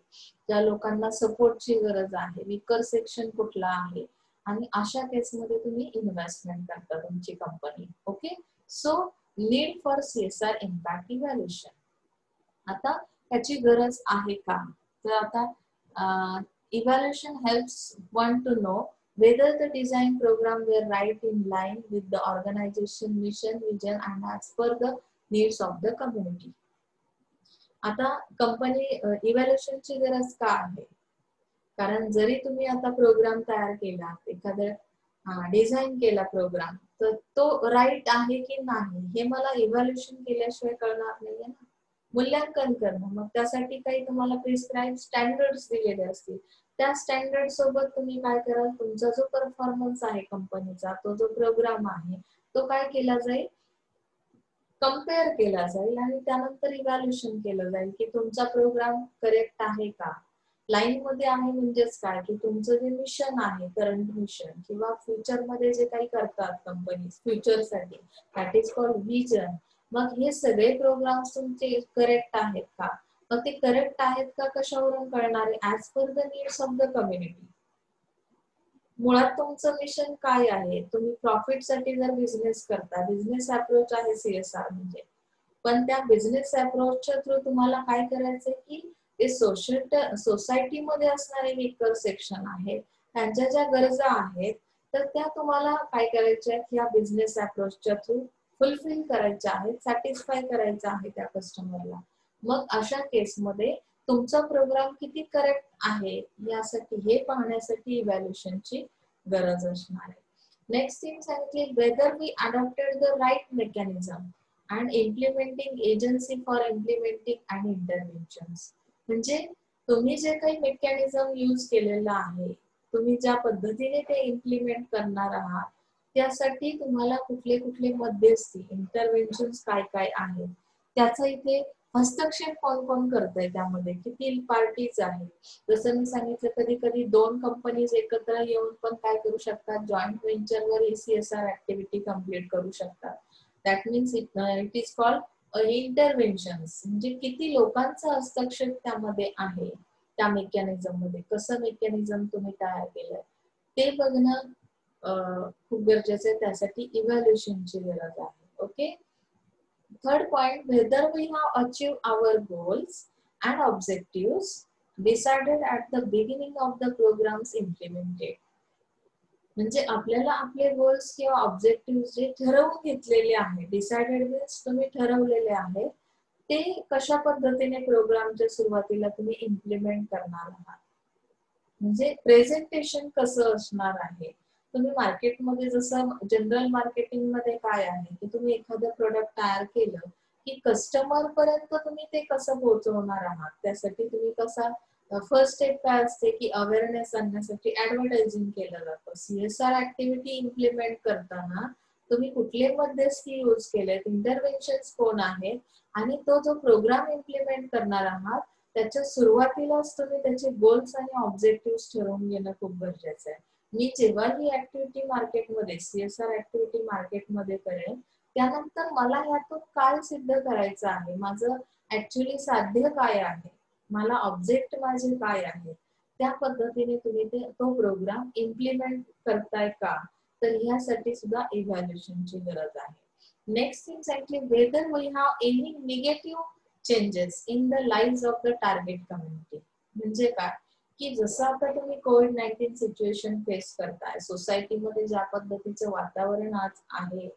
[SPEAKER 1] ज्या लोकांना सपोर्टची गरज आहे, विकर सेक्शन कुठला आहे, आणि अशा केसमध्ये तुम्ही इन्व्हेस्टमेंट करता तुमची कंपनी. Okay, so need for CSR impact evaluation. आता त्याची गरज आहे का, तर आता evaluation helps one to know whether the design program were right in line with the organization mission, vision and as per the needs of the community. आता कंपनी इव्हॅल्युएशनची गरज का आहे, कारण जरी तुम्ही आता प्रोग्राम तयार केला, एखादा डिझाईन केला प्रोग्राम, तर तो राईट आहे की नाही हे मला इव्हॅल्युएशन केल्याशिवाय कळणार नाहीये ना. मूल्यांकन करणं, मग त्यासाठी काही तुम्हाला प्रिस्क्राईब स्टँडर्ड्स दिलेले असतील. त्या स्टँडर्ड सोबत तुम्ही काय कराल, तुमचा जो परफॉर्मन्स आहे कंपनीचा, तो जो प्रोग्राम आहे तो काय केला जाईल, कम्पेअर केला जाईल आणि त्यानंतर इव्हॅल्युएशन केलं जाईल की तुमचा प्रोग्राम करेक्ट आहे का, लाईन मध्ये आहे. म्हणजेच काय की तुमचं जे मिशन आहे, करंट मिशन किंवा फ्युचर मध्ये जे काही करतात कंपनी फ्युचर साठी, दॅट इज कॉल्ड विजन. मग हे सगळे प्रोग्राम्स तुमचे करेक्ट आहेत का, मग ते करेक्ट आहेत का कशावरून कळणार आहे, as per the needs of the community. मुळात तुमचं मिशन काय आहे, तुम्ही प्रॉफिट साठी जर बिझनेस करता, बिझनेस अप्रोच आहे CSR म्हणजे, पण त्या बिझनेस अप्रोचच्या थ्रू तुम्हाला काय करायचंय की ते सोसायटीमध्ये असणारे विकर सेक्शन आहेत, त्यांच्या ज्या गरजा आहेत तर त्या तुम्हाला काय करायच्या आहेत, या बिझनेस अप्रोचच्या थ्रू फुलफिल करायच्या आहेत, सॅटिस्फाय करायचं आहे त्या कस्टमरला. मग अशा केसमध्ये तुमचा प्रोग्राम किती करेक्ट आहे यासाठी, हे पाहण्यासाठी इव्हॅल्युएशनची गरज असणार आहे. नेक्स्ट थिंग सांगितली, whether we adopted the right mechanism and implementing agency for implementing and interventions. म्हणजे तुम्ही जे काही मेकॅनिझम यूज केलेलं आहे, तुम्ही ज्या पद्धतीने ते इम्प्लिमेंट करणार आहात, त्यासाठी तुम्हाला कुठले कुठले मध्यस्थी इंटरव्हेन्शन्स काय काय आहेत, त्याचा इथे हस्तक्षेप कोण कोण करतंय, त्यामध्ये किती पार्टीज आहेत. जसं मी सांगितलं, कधी कधी दोन कंपनीज एकत्र येऊन पण काय करू शकतात, जॉईंट व्हेंचरवर CSR ऍक्टिव्हिटी कम्प्लीट करू शकतात. That means it is called interventions. म्हणजे किती लोकांचा हस्तक्षेप त्यामध्ये आहे, त्या मेकॅनिझम मध्ये कसं मेकॅनिझम तुम्ही तयार केलंय ते बघणं खूप गरजेचं आहे. त्यासाठी इव्हॅल्युएशनची गरज आहे. Okay, third point, whether we have achieved our goals and objectives decided at the beginning of the programs implemented. म्हणजे आपल्याला आपले गोल्स किंवा ऑब्जेक्टिव्ह जे ठरवून घेतलेले आहे, डिसाइडेड मीन्स तुम्ही ठरवलेले आहे, ते कशा पद्धतीने प्रोग्रामच्या सुरुवातीला तुम्ही इम्प्लिमेंट करणार आहात. म्हणजे प्रेझेंटेशन कसं असणार आहे. तुम्ही मार्केटमध्ये जसं जनरल मार्केटिंग मध्ये काय आहे की तुम्ही एखादं प्रोडक्ट तयार केलं की कस्टमर पर्यंत तुम्ही ते कसं पोहोचवणार आहात, त्यासाठी तुम्ही कसा फर्स्ट स्टेप काय असते की अवेअरनेस आणण्यासाठी ऍडव्हर्टायझिंग केलं जातं. CSR ऍक्टिव्हिटी इम्प्लिमेंट करताना तुम्ही कुठले मध्यस्थी यूज केलेत, इंटरव्हेन्शन्स कोण आहेत आणि तो जो प्रोग्राम इम्प्लिमेंट करणार आहात त्याच्या सुरुवातीलाच तुम्ही त्याचे गोल्स आणि ऑब्जेक्टिव्ह ठरवून घेणं खूप गरजेचं आहे. मी जेव्हा ही ऍक्टिव्हिटी मार्केटमध्ये CSR ऍक्टिव्हिटी मार्केटमध्ये करेन त्यानंतर मला ह्यातून काय सिद्ध करायचं आहे, माझं ऍक्च्युली साध्य काय आहे, मला ऑब्जेक्ट माझे काय आहे, त्या पद्धतीने तुम्ही तो प्रोग्राम इम्प्लिमेंट करताय का, तर ह्यासाठी सुद्धा इव्हॅल्युएशनची गरज आहे. Next thing exactly whether we have any negative changes in the live of the target community. म्हणजे काय की जसं आता तुम्ही COVID-19 सिच्युएशन फेस करताय, सोसायटीमध्ये ज्या पद्धतीचं वातावरण आज आहे,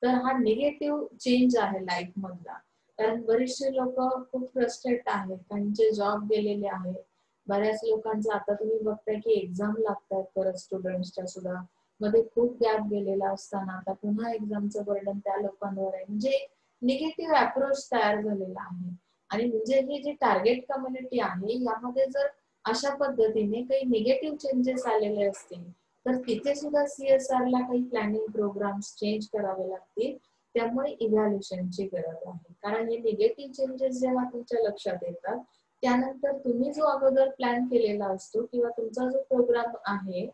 [SPEAKER 1] तर हा निगेटिव्ह चेंज आहे लाईफ मधला. कारण बरेचसे लोक खूप फ्रस्ट्रेट आहेत, काहींचे जॉब गेलेले आहेत, बऱ्याच लोकांचं आता तुम्ही बघताय की एक्झाम लागतात परत स्टुडंट्सच्या सुद्धा, मध्ये खूप गॅप गेलेला असताना आता पुन्हा एक्झामचं बर्डन त्या लोकांवर आहे. म्हणजे निगेटिव्ह अप्रोच तयार झालेला आहे. आणि म्हणजे ही जी टार्गेट कम्युनिटी आहे यामध्ये जर अशा पद्धतीने काही निगेटिव्ह चेंजेस आलेले असतील तर तिथे सुद्धा CSR ला काही प्लॅनिंग प्रोग्राम्स चेंज करावे लागतील. त्यामुळे इव्हॅल्युएशनची गरज आहे. कारण हे निगेटिव्ह चेंजेस जेव्हा तुमच्या लक्षात येतात त्यानंतर तुम्ही जो अगोदर प्लॅन केलेला असतो किंवा तुमचा जो प्रोग्राम आहे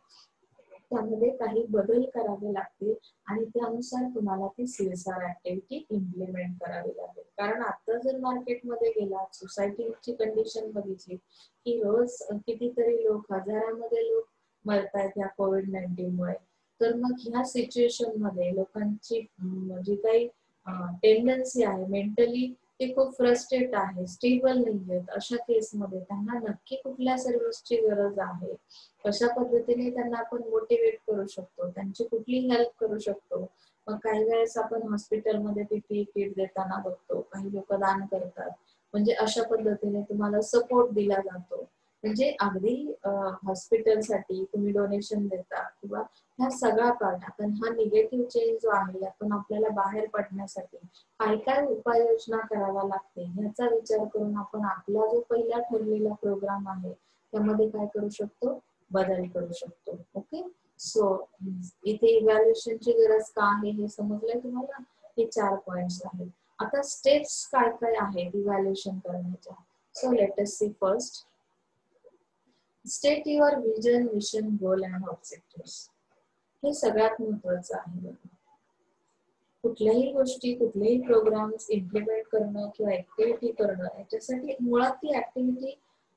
[SPEAKER 1] त्यामध्ये काही बदल करावे लागतील आणि त्यानुसार तुम्हाला ती CSR ऍक्टिव्हिटी इम्प्लिमेंट करावी लागेल. कारण आता जर मार्केटमध्ये गेला, सोसायटीची कंडिशन बघितली की रोज कितीतरी लोक, हजारामध्ये लोक मरतायत या COVID-19 मुळे, तर मग ह्या सिच्युएशन मध्ये लोकांची जी काही टेंडन्सी आहे मेंटली ते खूप फ्रस्ट्रेट आहे, स्टेबल नाही आहेत. अशा केसमध्ये त्यांना नक्की कुठल्या सर्व्हिसची गरज आहे, कशा पद्धतीने त्यांना आपण मोटिवेट करू शकतो, त्यांची कुठली हेल्प करू शकतो. मग काही वेळेस आपण हॉस्पिटलमध्ये PPE किट देताना बघतो, काही लोक दान करतात. म्हणजे अशा पद्धतीने तुम्हाला सपोर्ट दिला जातो. म्हणजे अगदी हॉस्पिटलसाठी तुम्ही डोनेशन देता किंवा ह्या सगळा पार्ट. आपण हा निगेटिव्ह चेंज जो आहे यातून आपल्याला बाहेर पडण्यासाठी काय काय उपाययोजना कराव्या लागते ह्याचा विचार करून आपण आपला जो पहिला ठरलेला प्रोग्राम आहे त्यामध्ये काय करू शकतो, बदल करू शकतो. ओके, सो इथे इव्हॅल्युएशनची गरज का आहे हे समजलंय तुम्हाला. हे 4 पॉइंट्स आहेत. आता स्टेप्स काय काय आहेत इव्हॅल्युएशन करण्याच्या. So let us see first, state your vision, mission, goal and objective. हे सगळ्यात महत्वाचं आहे. कुठल्याही गोष्टी, कुठलेही प्रोग्राम्स इम्प्लिमेंट करणं किंवा ऍक्टिव्हिटी करणं याच्यासाठी मुळात ती ऍक्टिव्हिटी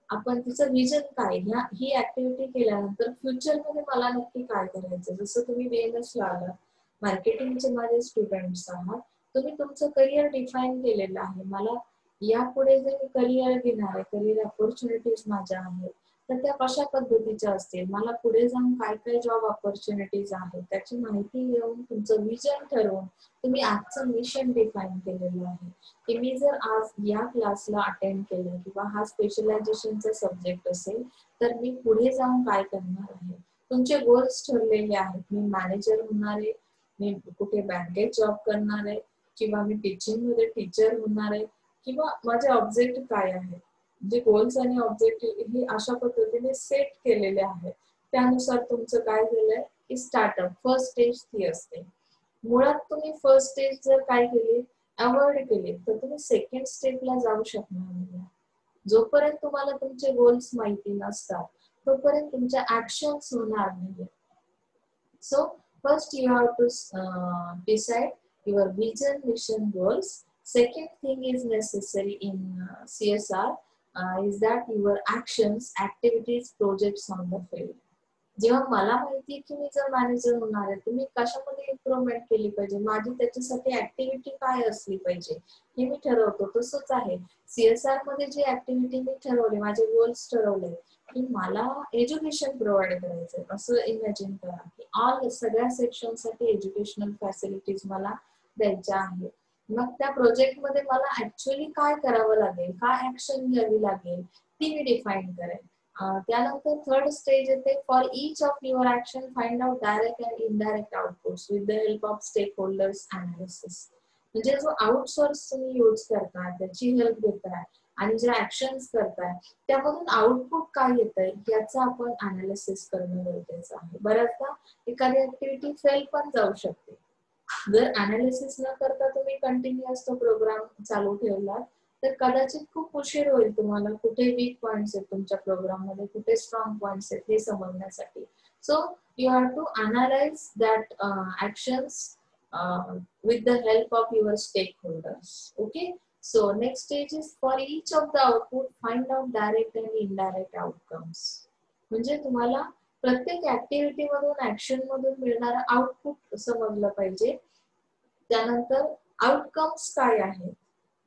[SPEAKER 1] आपण तिचं विजन काय, ही ऍक्टिव्हिटी केल्यानंतर फ्युचर मध्ये मला नक्की काय करायचं. जसं तुम्ही BMS ला आलात, मार्केटिंगचे माझे स्टुडंट्स आहात, तुम्ही तुमचं करिअर डिफाईन केलेलं आहे. मला यापुढे जे मी करिअर घेणार आहे, करिअर ऑपॉर्च्युनिटीज माझ्या आहेत तर त्या कशा पद्धतीच्या असतील, मला पुढे जाऊन काय काय जॉब ऑपॉर्च्युनिटीज आहेत त्याची माहिती घेऊन तुमचं विजन ठरवून तुम्ही आजचं मिशन डिफाईन केलेलं आहे की मी जर आज या क्लासला अटेंड केलं किंवा हा स्पेशलायझेशनचा सब्जेक्ट असेल तर मी पुढे जाऊन काय करणार आहे. तुमचे गोल्स ठरलेले आहेत. मी मॅनेजर होणार आहे, मी कुठे बँकेत जॉब करणार आहे किंवा मी टीचिंग मध्ये टीचर होणार आहे किंवा माझे ऑब्जेक्ट काय आहे. जे गोल्स आणि ऑब्जेक्टिव्ह हे अशा पद्धतीने सेट केलेले आहेत. त्यानुसार तुमचं काय झालंय की स्टार्टअप फर्स्ट स्टेज ती असते. मुळात तुम्ही फर्स्ट स्टेज जर काय केली, अवॉइड केली तर तुम्ही सेकंड स्टेपला जाऊ शकणार नाही. जोपर्यंत तुम्हाला तुमचे गोल्स माहिती नसतात तोपर्यंत तुमच्या ऍक्शन्स होणार नाही. So first you have to decide your vision, mission, goals. Second thing is necessary in CSR is that your actions, activities, projects on the field. जेव्हा मला माहिती आहे की मी जर मॅनेजर होणार आहे तर मी कशामध्ये इम्प्रूव्हमेंट केली पाहिजे, माझी त्याच्यासाठी ऍक्टिव्हिटी काय असली पाहिजे हे मी ठरवतो. तसंच आहे CSR मध्ये जी ऍक्टिव्हिटी मी ठरवली, माझे गोल्स ठरवले की मला एज्युकेशन प्रोव्हाइड करायचंय. असं इमॅजिन करा की ऑल सगळ्या सेक्शनसाठी एज्युकेशनल फॅसिलिटीज मला द्यायच्या आहेत. मग त्या प्रोजेक्ट मध्ये मला ऍक्च्युअली काय करावं लागेल, काय ऍक्शन घ्यावी लागेल ती मी डिफाईन करेन. त्यानंतर थर्ड स्टेज येते, for each of your action find out direct and indirect outputs with the help of stakeholders analysis. म्हणजे जो आउटसोर्स तुम्ही यूज करता त्याची हेल्प घेताय आणि ज्या ऍक्शन्स करताय त्यामधून आउटपुट काय येत आहे याचं आपण अनालिसिस करणं गरजेचं आहे. बऱ्याचदा एखादी ऍक्टिव्हिटी फेल पण जाऊ शकते. जर अनालिसिस न करता तुम्ही कंटिन्युअस तो प्रोग्राम चालू ठेवला तर कदाचित खूप उशीर होईल तुम्हाला कुठे वीक पॉइंट्स आहेत तुमच्या प्रोग्राम मध्ये, कुठे स्ट्रॉंग पॉइंट्स आहेत हे समजण्यासाठी. So you have to analyse that actions with the help of your stakeholders. Okay, so next stage is for each of the output find out direct and indirect outcomes. म्हणजे तुम्हाला प्रत्येक ऍक्टिव्हिटी मधून ऍक्शन मधून मिळणारा आउटपुट समजलं पाहिजे. त्यानंतर आउटकम्स काय आहेत,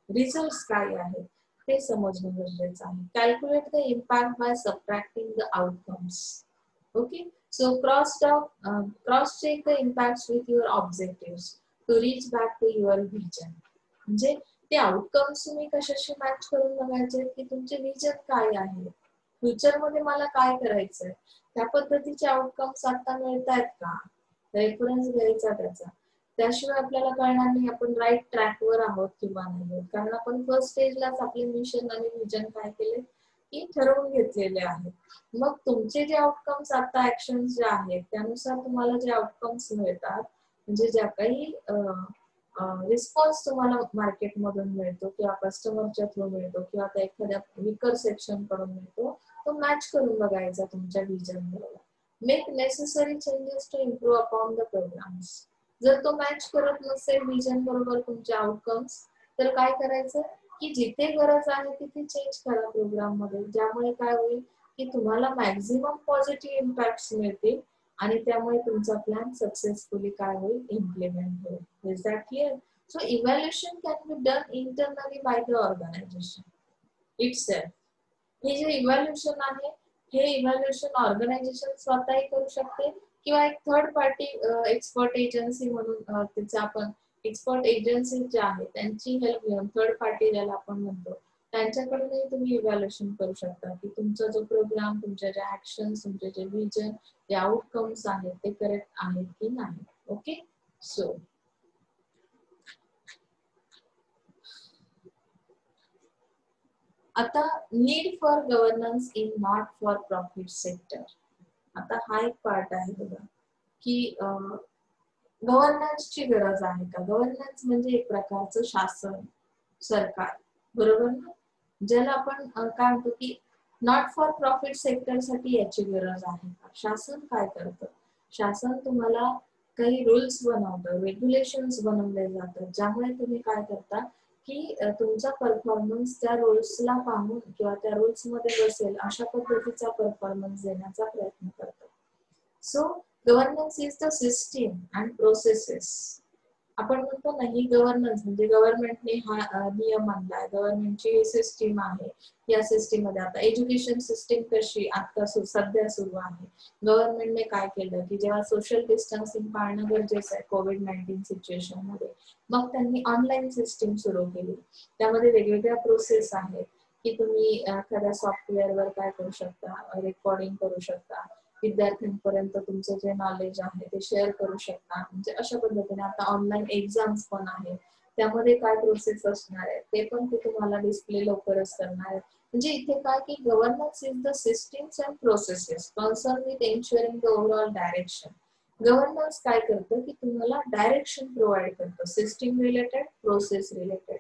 [SPEAKER 1] रिझल्ट्स काय आहेत ते समजणं गरजेचं आहे. Calculate the impact by subtracting the outcomes. Okay, so cross check the impacts with your objectives to reach back to your vision. म्हणजे ते आउटकम्स तुम्ही कशाशी मॅच करून बघायचे की तुमचे विजन काय आहे, फ्युचर मध्ये मला काय करायचंय, त्या पद्धतीचे आउटकम्स आता मिळतायत का, रेफरन्स घ्यायचा त्याचा. त्याशिवाय आपल्याला कळणार नाही आपण राईट ट्रॅकवर आहोत किंवा नाही, कारण आपण फर्स्ट स्टेजलाच आपले मिशन आणि विजन काय केले की ठरवून घेतलेले आहेत. मग तुमचे जे आउटकम्स आता ऍक्शन्स जे आहेत त्यानुसार तुम्हाला जे आउटकम्स मिळतात म्हणजे ज्या काही रिस्पॉन्स तुम्हाला मार्केटमधून मिळतो किंवा कस्टमरच्या थ्रू मिळतो किंवा त्या एखाद्या विकर सेक्शन कडून मिळतो तो मॅच करून बघायचा तुमच्या विजन बरोबर. Make necessary changes to improve upon the programmes. जर तो मॅच करत नसेल विजन बरोबर तुमचे आउटकम्स तर काय करायचं की जिथे गरज आहे तिथे चेंज करा प्रोग्राम मध्ये, ज्यामुळे काय होईल की तुम्हाला मॅक्झिमम पॉझिटिव्ह इम्पॅक्ट्स मिळतील आणि त्यामुळे तुमचा प्लॅन सक्सेसफुली काय होईल इम्प्लिमेंट होईल. Is that clear? So evaluation can be done internally by the organisation itself. हे जे इव्हॅल्युएशन आहे हे इव्हॅल्युएशन ऑर्गनायझेशन स्वतःही करू शकते किंवा एक थर्ड पार्टी एक्सपर्ट एजन्सी म्हणून त्याचा आपण एक्सपर्ट एजन्सी ज्या आहेत त्यांची हेल्प घेऊन थर्ड पार्टी ज्याला आपण म्हणतो त्यांच्याकडूनही तुम्ही इव्हॅल्युएशन करू शकता की तुमचा जो प्रोग्राम, तुमच्या ज्या ऍक्शन्स, तुमचे जे विजन, जे आउटकम्स आहेत ते करेक्ट आहेत की नाही. ओके, सो आता need for governance in not for profit sector. आता हा एक पार्ट आहे बघा की गव्हर्नन्सची गरज आहे का. गव्हर्नन्स म्हणजे एक प्रकारचं शासन, सरकार, बरोबर ना, ज्याला आपण काय म्हणतो की नॉट फॉर प्रॉफिट सेक्टर साठी याची गरज आहे का. शासन काय करतं, शासन तुम्हाला काही रूल्स बनवतं, रेग्युलेशन्स बनवले जातात ज्यामुळे तुम्ही काय करता की तुमचा परफॉर्मन्स त्या रूल्सला पाहून किंवा त्या रूल्स मध्ये बसेल अशा पद्धतीचा परफॉर्मन्स देण्याचा प्रयत्न करतात. So governance is the system and processes. आपण म्हणतो ना ही गव्हर्नन्स म्हणजे गव्हर्नमेंटने हा नियम आणलाय, गव्हर्नमेंटची सिस्टीम आहे, या सिस्टीम मध्ये आता एज्युकेशन सिस्टीम कशी आता सध्या सुरू आहे. गव्हर्नमेंटने काय केलं की जेव्हा सोशल डिस्टन्सिंग पाळणं गरजेचं आहे कोविड-19 सिच्युएशन मध्ये, मग त्यांनी ऑनलाईन सिस्टीम सुरू केली. त्यामध्ये वेगवेगळ्या प्रोसेस आहेत की तुम्ही एखाद्या सॉफ्टवेअरवर काय करू शकता, रेकॉर्डिंग करू शकता, विद्यार्थ्यांपर्यंत तुमचं जे नॉलेज आहे ते शेअर करू शकता. म्हणजे अशा पद्धतीने आता ऑनलाईन एक्झाम्स पण आहे त्यामध्ये काय प्रोसेस असणार आहे ते पण ते तुम्हाला डिस्प्ले लवकरच करणार आहे. म्हणजे इथे काय की governance is the systems and processes concern with ensuring the overall direction. Governance काय करतं की तुम्हाला डायरेक्शन प्रोव्हाइड करतं, system related, process related,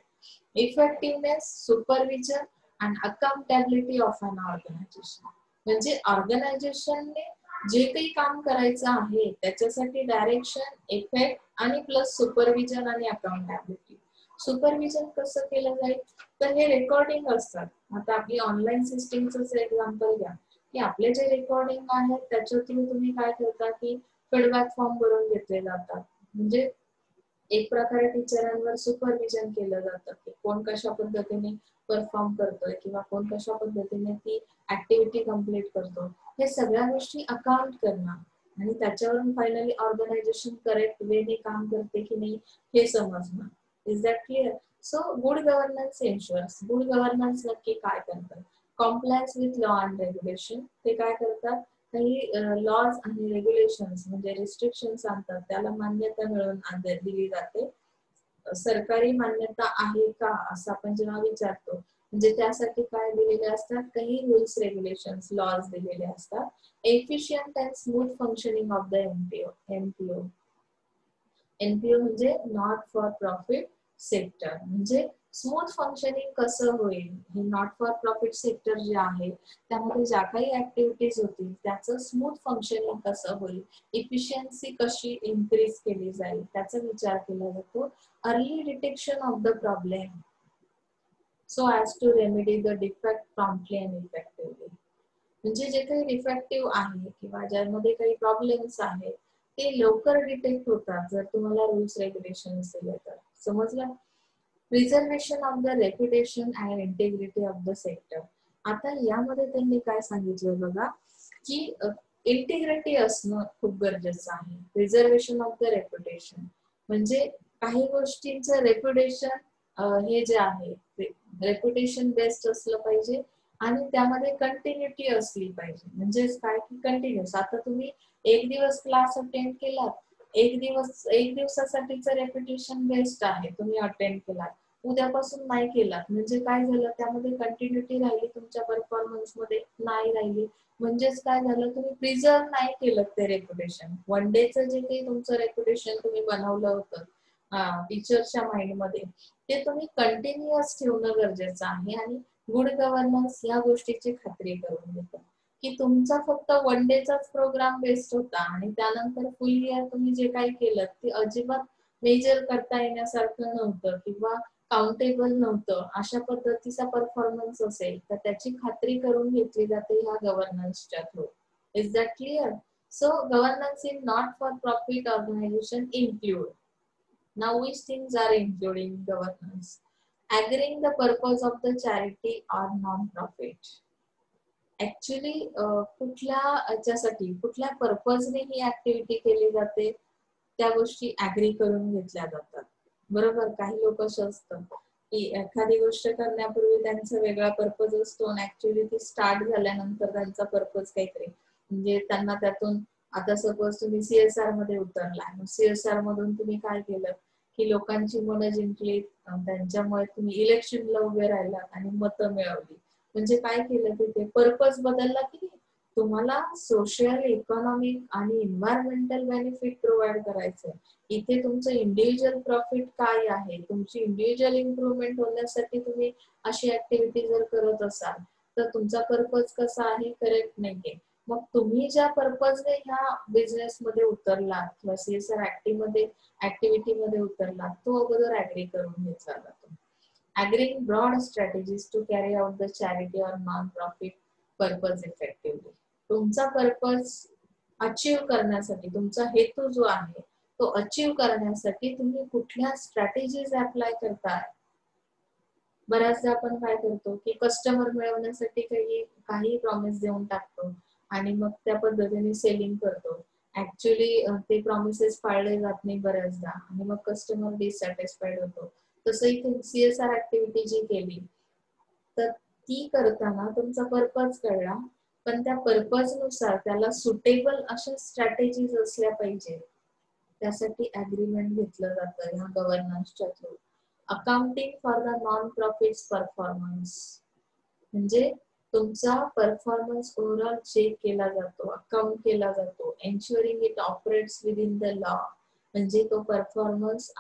[SPEAKER 1] effectiveness, supervision and accountability of an organisation. म्हणजे ऑर्गनायझेशनने जे काही काम करायचं आहे त्याच्यासाठी डायरेक्शन, इफेक्ट आणि प्लस सुपरविजन आणि अकाउंटेबिलिटी. सुपरविजन कसं केलं जाईल तर हे रेकॉर्डिंग असतात. आता आपली ऑनलाईन सिस्टीमच एक्झाम्पल घ्या की आपले जे रेकॉर्डिंग आहेत त्याच्या थ्रू तुम्ही काय करता की फीडबॅक फॉर्म भरून घेतले जातात. म्हणजे एक प्रकारे टीचरांवर सुपरविजन केलं जातं की कोण कशा पद्धतीने परफॉर्म करतोय किंवा कोण कशा पद्धतीने ती ऍक्टिव्हिटी कम्प्लीट करतो. हे सगळ्या गोष्टी अकाउंट करणं आणि त्याच्यावरून फायनली ऑर्गनायझेशन करेक्ट वेने काम करते की नाही हे समजणं. Is that clear? So good governance ensures. Good governance नक्की काय करतात, compliance with law and regulation. ते काय करतात काही लॉज आणि रेग्युलेशन्स म्हणजे रिस्ट्रिक्शन्स आणतात त्याला मान्यता मिळवून दिली जाते. सरकारी मान्यता आहे का असं आपण जेव्हा विचारतो म्हणजे त्यासाठी काय दिलेले असतात, काही रूल्स रेग्युलेशन्स लॉज दिलेले असतात. Efficient and smooth functioning of the NPO. NPO म्हणजे नॉट फॉर प्रॉफिट सेक्टर. म्हणजे स्मूथ फंक्शनिंग कसं होईल, हे नॉट फॉर प्रॉफिट सेक्टर जे आहे त्यामध्ये ज्या काही ऍक्टिव्हिटीज होतील त्याचं स्मूथ फंक्शनिंग कसं होईल, इफिशियन्सी कशी इन्क्रीज केली जाईल त्याचा विचार केला जातो. Early detection of the problem so as to remedy the defect promptly and effectively. म्हणजे जे काही डिफेक्टिव्ह आहे किंवा ज्यामध्ये काही प्रॉब्लेम्स आहेत ते लवकर डिटेक्ट होतात जर तुम्हाला रूल्स रेग्युलेशन्स दिले तर. समजलं? Preservation of the reputation and integrity of the sector. आता यामध्ये त्यांनी काय सांगितलं बघा, की इंटिग्रिटी असणं खूप गरजेचं आहे. प्रिझर्वेशन ऑफ द रेप्युटेशन म्हणजे काही गोष्टींचं रेप्युटेशन हे जे आहे रेप्युटेशन बेस्ड असलं पाहिजे आणि त्यामध्ये कंटिन्युटी असली पाहिजे. म्हणजेच काय की कंटिन्युअस. आता तुम्ही एक दिवस क्लास अटेंड केलात, एक दिवसासाठीचं रेप्युटेशन बेस्ड आहे, तुम्ही अटेंड केलात, उद्यापासून नाही केलात म्हणजे काय झालं, त्यामध्ये कंटिन्युटी राहिली, तुमच्या परफॉर्मन्स मध्ये नाही राहिली. म्हणजेच काय झालं, तुम्ही प्रिझर्व नाही केलं ते रेप्युटेशन. वन डेचं जे काही तुमचं रेप्युटेशन तुम्ही बनवलं होतं टीचरच्या माइंड मध्ये, ते तुम्ही कंटिन्युअस ठेवणं गरजेचं आहे. आणि गुड गव्हर्नन्स या गोष्टीची खात्री करून देतं की तुमचा फक्त वन डेचाच प्रोग्राम बेस्ड होता आणि त्यानंतर फुल इयर तुम्ही जे काही केलं ते अजिबात मेजर करता येण्यासारखं नव्हतं किंवा काउंटेबल नव्हतं, अशा पद्धतीचा परफॉर्मन्स असेल तर त्याची खात्री करून घेतली जाते ह्या गव्हर्नन्सच्या through. Is that clear? So governance in not for profit organisation include. Now which things are included in governance? Agreeing the purpose of the charity or non-profit. Actually कुठल्या याच्यासाठी कुठल्या पर्पजने ही ऍक्टिव्हिटी केली जाते त्या गोष्टी ऍग्री करून घेतल्या जातात. बरोबर? काही लोक असं असतं की एखादी गोष्ट करण्यापूर्वी त्यांचा वेगळा पर्पज असतो आणि ऍक्च्युअली ती स्टार्ट झाल्यानंतर त्यांचा पर्पज काहीतरी, म्हणजे त्यांना त्यातून, आता सपोज तुम्ही सीएसआर मध्ये उतरला, सीएसआर मधून तुम्ही काय केलं की लोकांची मनं जिंकली, त्यांच्यामुळे तुम्ही इलेक्शनला उभे राहिलात आणि मतं मिळवली. म्हणजे काय केलं तिथे पर्पज बदलला की तुम्हाला सोशल, इकॉनॉमिक आणि इन्व्हायरमेंटल बेनिफिट प्रोव्हाइड करायचंय. इथे तुमचं इंडिव्हिज्युअल प्रॉफिट काय आहे, तुमची इंडिव्हिज्युअल इम्प्रुव्हमेंट होण्यासाठी तुम्ही अशी ऍक्टिव्हिटी जर करत असाल तर तुमचा पर्पज कसा आहे, करेक्ट नाहीये. मग तुम्ही ज्या पर्पजने ह्या बिझनेस मध्ये उतरला किंवा सीएसआर ऍक्टिव्हिटी मध्ये उतरला तो अगोदर ऍग्री करून घेतला जातो. Agreeing broad strategies to carry out the charity or non-profit purpose effectively. तुमचा पर्पज अचीव करण्यासाठी, तुमचा हेतू जो आहे तो अचीव करण्यासाठी तुम्ही कुठल्या स्ट्रॅटेजीज अप्लाय करताय. बऱ्याचदा आपण काय करतो की कस्टमर मिळवण्यासाठी काही प्रॉमिस देऊन टाकतो आणि मग त्या पद्धतीने सेलिंग करतो. ऍक्च्युअली ते प्रॉमिसेस पाळले जात नाही बऱ्याचदा आणि मग कस्टमर डिसॅटिस्फाईड होतो. तसं इथे सीएसआर ऍक्टिव्हिटी जी केली तर ती करताना तुमचा पर्पज कळला, पण त्या पर्पज नुसार त्याला सुटेबल अशा स्ट्रॅटेजीज असल्या पाहिजे. त्यासाठी अग्रीमेंट घेतलं जातं ह्या गव्हर्नन्सच्या through. Accounting for the non profits performance म्हणजे तुमचा परफॉर्मन्स ओव्हरऑल चेक केला जातो, अकाउंट केला जातो. Ensuring it operates with in the law म्हणजे तो परफॉर्मन्स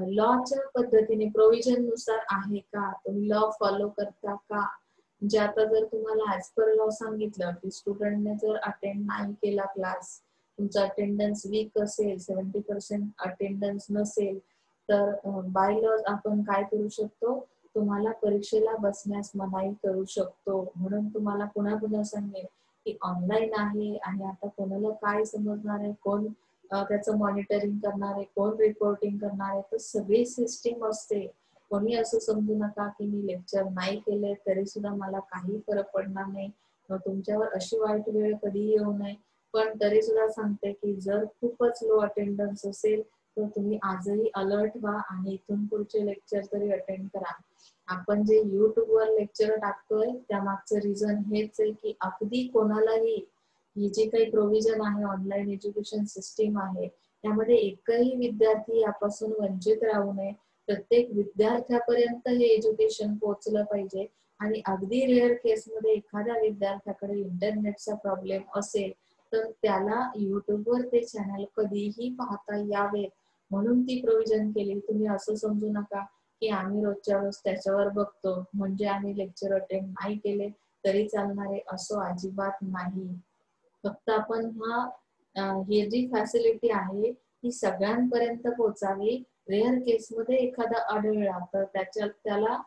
[SPEAKER 1] लॉच्या पद्धतीने प्रोव्हिजन नुसार आहे का, तुम्ही लॉ फॉलो करता का. म्हणजे आता जर तुम्हाला ऍज पर लॉ सांगितलं की स्टुडंटने जर अटेंड नाही केला क्लास, तुमचा अटेंडन्स वीक असेल, 70% अटेंडन्स नसेल तर बाय लॉ आपण काय करू शकतो, तुम्हाला परीक्षेला बसण्यास मनाई करू शकतो. म्हणून तुम्हाला पुन्हा पुन्हा सांगेल की ऑनलाईन आहे आणि आता कोणाला काय समजणार आहे, कोण त्याचं मॉनिटरिंग करणार आहे, कोण रिपोर्टिंग करणार आहे, तर सगळी सिस्टीम असते. कोणी असं समजू नका की मी लेक्चर नाही केले तरी सुद्धा मला काही फरक पडणार नाही, तुमच्यावर अशी वाईट वेळ कधी येऊ नये. पण तरी सुद्धा सांगते की जर खूपच लो अटेंडन्स असेल तर तुम्ही आजही अलर्ट व्हा आणि इथून पुढचे लेक्चर तरी अटेंड करा. आपण जे युट्यूबवर लेक्चर टाकतोय त्यामागचं रिझन हेच आहे की अगदी कोणालाही ही जी काही प्रोव्हिजन आहे, ऑनलाईन एज्युकेशन सिस्टीम आहे, त्यामध्ये एकही विद्यार्थी यापासून वंचित राहू नये प्रत्येक विद्यार्थ्यापर्यंत हे एज्युकेशन पोहोचलं पाहिजे. आणि अगदी रेअर केसमध्ये एखाद्या विद्यार्थ्याकडे इंटरनेटचा प्रॉब्लेम असेल तर त्याला युट्यूबवर ते चॅनल कधीही पाहता यावे म्हणून ती प्रोव्हिजन केली. तुम्ही असं समजू नका की आम्ही रोजच्या रोज त्याच्यावर बघतो म्हणजे आम्ही लेक्चर अटेंड नाही केले तरी चालणार आहे, असं अजिबात नाही. फक्त आपण ही जी फॅसिलिटी आहे ही सगळ्यांपर्यंत पोहोचावी. रेअर केसमध्ये एखादा आढळला तर त्याला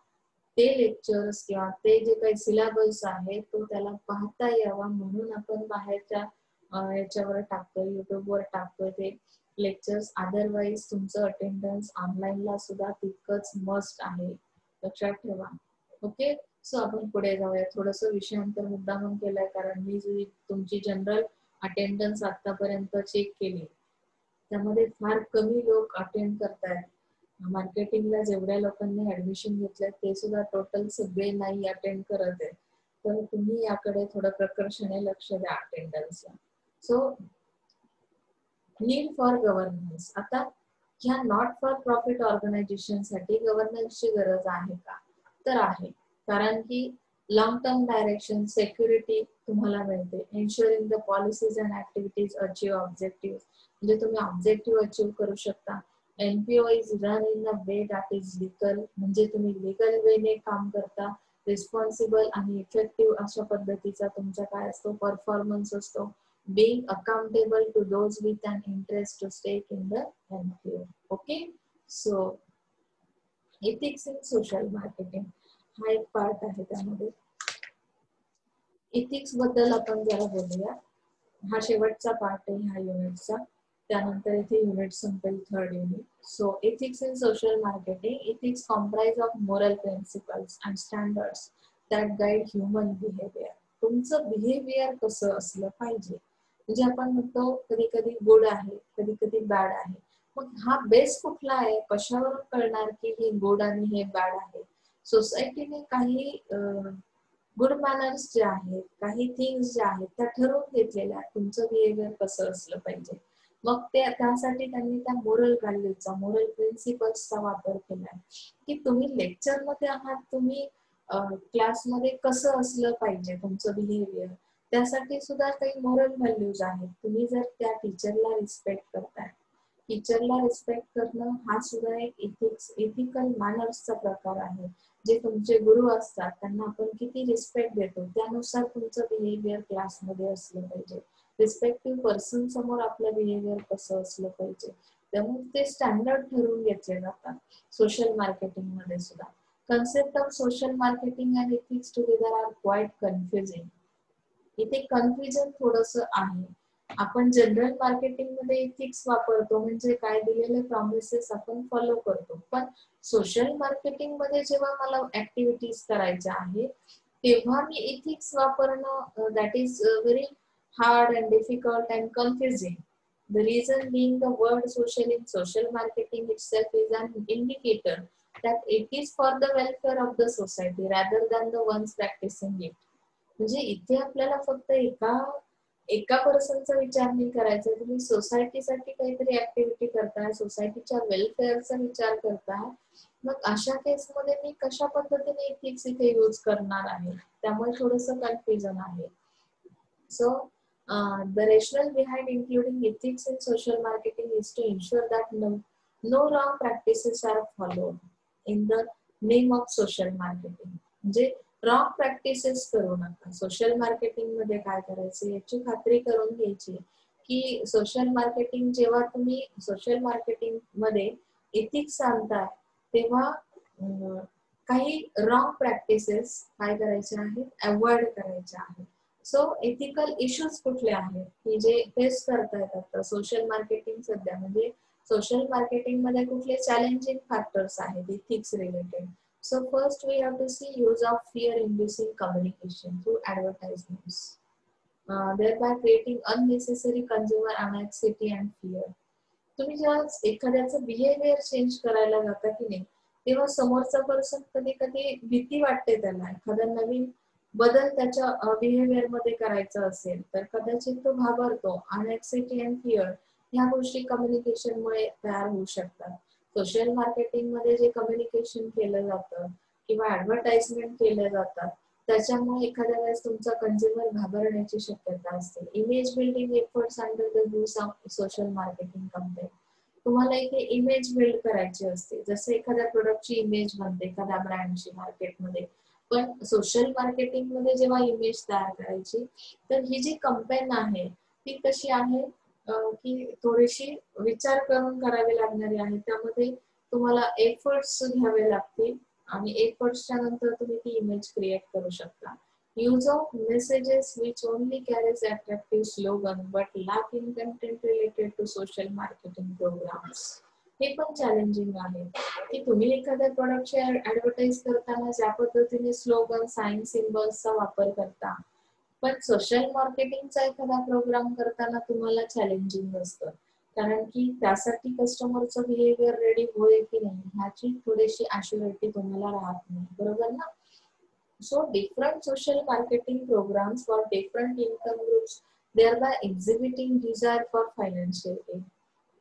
[SPEAKER 1] ते लेक्चर्स किंवा ते जे काही सिलेबस आहे तो त्याला पाहता यावा म्हणून आपण बाहेरच्या याच्यावर टाकतोय, युट्यूबवर टाकतोय ते लेक्चर्स. अदरवाईज तुमचं अटेंडन्स ऑनलाईनला सुद्धा तितकंच मस्ट आहे, लक्षात ठेवा. ओके, सो आपण पुढे जाऊया. थोडस विषयांतर मुद्दामून केलाय कारण मी जी तुमची जनरल अटेंडन्स आतापर्यंत चेक केली त्यामध्ये फार कमी लोक अटेंड करतायत. मार्केटिंगला जेवढ्या लोकांनी ऍडमिशन घेतलंय ते सुद्धा टोटल सगळे नाही अटेंड करत आहे. तर तुम्ही याकडे थोडं प्रकर्षाने लक्ष द्या अटेंडन्सला. So need for governance. आता ह्या नॉट फॉर प्रॉफिट ऑर्गनायझेशन साठी गव्हर्नन्सची गरज आहे का? तर आहे. कारण की लॉंग टर्म डायरेक्शन, सेक्युरिटी तुम्हाला मिळते. Ensuring the policies and activities achieve objective, म्हणजे तुम्ही ऑब्जेक्टिव्ह अचीव्ह करू शकता. NPO is run in a way that is legal, म्हणजे तुम्ही लीगल वेने काम करता. रिस्पॉन्सिबल आणि इफेक्टिव्ह अशा पद्धतीचा तुमचा काय असतो, परफॉर्मन्स असतो. being accountable to those with an interest to stake in the NPO. Okay, so ethics in social marketing हा एक पार्ट आहे. त्यामध्ये इथिक्स बद्दल आपण जरा बोलूया. हा शेवटचा पार्ट आहे ह्या युनिटचा. त्यानंतर इथे युनिट संपेल, third unit. So ethics in social marketing. Ethics comprise of moral principles and standards that guide human behaviour. तुमचं बिहेवियर कसं असलं पाहिजे, म्हणजे आपण म्हणतो कधी कधी गुड आहे, कधी कधी बॅड आहे. मग हा बेस कुठला आहे, कशावरून कळणार की हे गुड आणि हे बॅड आहे? सोसायटीने काही गुड मॅनर्स जे आहेत, काही थिंग्स ज्या आहेत त्या ठरवून घेतलेल्या आहेत तुमचं बिहेवियर कसं असलं पाहिजे. मग त्यासाठी त्यांनी त्या मोरल व्हॅल्यूचा, मोरल प्रिन्सिपल्सचा वापर केलाय की तुम्ही लेक्चरमध्ये आहात, तुम्ही क्लासमध्ये कसं असलं पाहिजे तुमचं बिहेवियर, त्यासाठी सुद्धा काही मोरल व्हॅल्यूज आहेत. तुम्ही जर त्या टीचरला रिस्पेक्ट करताय, टीचरला रिस्पेक्ट करणं हा सुद्धा एक एथिकल मॅनर्सचा प्रकार आहे. जे तुमचे गुरु असतात त्यांना आपण किती रिस्पेक्ट देतो त्यानुसार तुमचं बिहेवियर क्लासमध्ये असलं पाहिजे. रिस्पेक्टिव्ह पर्सन समोर आपलं बिहेवियर कसं असलं पाहिजे, त्यामुळे ते स्टँडर्ड ठरवून घेतले जातात. सोशल मार्केटिंग मध्ये सुद्धा concept of social marketing and ethics together are quite confusing. इथे कन्फ्युजन थोडस आहे. आपण जनरल मार्केटिंग मध्ये इथिक्स वापरतो म्हणजे काय, दिलेले प्रॉमिसेस आपण फॉलो करतो. पण सोशल मार्केटिंग मध्ये जेव्हा मला ऍक्टिव्हिटीज करायच्या आहे तेव्हा मी इथिक्स वापरणं that is very hard and difficult and confusing. The reason being the word social in social marketing itself is an indicator that it is for the welfare of the society rather than the ones practicing it. म्हणजे इथे आपल्याला फक्त एका पर्सनचा विचार नाही करायचा, तुम्ही सोसायटीसाठी काहीतरी ऍक्टिव्हिटी करताय, सोसायटीच्या वेलफेअरचा विचार करताय. मग अशा केसमध्ये मी कशा पद्धतीने इथिक्स इथे यूज करणार आहे, त्यामुळे थोडस कन्फ्युजन आहे. So the rationale behind including ethics in social marketing is to ensure that no wrong practices are followed in the name of social marketing. म्हणजे रॉंग प्रॅक्टिसेस करू नका. सोशल मार्केटिंग मध्ये काय करायचं याची खात्री करून घ्यायची की सोशल मार्केटिंग, जेव्हा तुम्ही सोशल मार्केटिंग मध्ये एथिक्स आणताय तेव्हा काही रॉंग प्रॅक्टिसेस काय करायच्या आहेत, अवॉइड करायच्या आहेत. सो एथिकल इश्यूज कुठले आहेत की जे फेस करतायत आता सोशल मार्केटिंग सध्या, म्हणजे सोशल मार्केटिंग मध्ये कुठले चॅलेंजिंग फॅक्टर्स आहेत ethics related. So first we have to see use of fear-inducing communication through advertisements, thereby creating unnecessary consumer anxiety and fear. तुम्ही जेव्हा एखाद्याचं बिहेवियर चेंज करायला जाता की नाही तेव्हा समोरचा पर्सन कधी कधी भीती वाटते त्याला, एखादा नवीन बदल त्याच्या बिहेवियर मध्ये करायचा असेल तर कदाचित तो घाबरतो. अनएक्साइटी अँड फिअर ह्या गोष्टी कम्युनिकेशन मुळे तयार होऊ शकतात. सोशल मार्केटिंग मध्ये जे कम्युनिकेशन केलं जातं किंवा ऍडव्हर्टाइजमेंट केलं जातं त्याच्यामुळे एखाद्या वेळेस तुमचा कंझ्युमर घाबरण्याची शक्यता असते. Image building efforts under the rules of social marketing campaign. तुम्हाला इथे इमेज बिल्ड करायची असते, जसं एखाद्या प्रोडक्टची इमेज बनते एखाद्या ब्रँडची मार्केटमध्ये. पण सोशल मार्केटिंग मध्ये जेव्हा इमेज तयार करायची तर ही जी कंपेन आहे ती कशी आहे की थोडीशी विचार करून करावी लागणारी आहे. त्यामध्ये तुम्हाला एफर्ट्स घ्यावे लागतील आणि एफर्ट्सच्या नंतर तुम्ही ती इमेज क्रिएट करू शकता. Use of messages which only carries attractive slogan but lack in content related to social marketing programs. हे पण चॅलेंजिंग आहे की तुम्ही एखाद्या प्रोडक्टची ऍडव्हर्टाइज करताना ज्या पद्धतीने स्लोगन साइन सिम्बॉल्सचा वापर करता, पण सोशल मार्केटिंगचा एखादा प्रोग्राम करताना तुम्हाला चॅलेंजिंग असतं, कारण की त्यासाठी कस्टमरचं बिहेवियर रेडी होईल की नाही ह्याची थोडीशी ॲश्युरिटी तुम्हाला राहत नाही, बरोबर ना. So different social marketing programs for different income groups, thereby exhibiting desire for financial aid.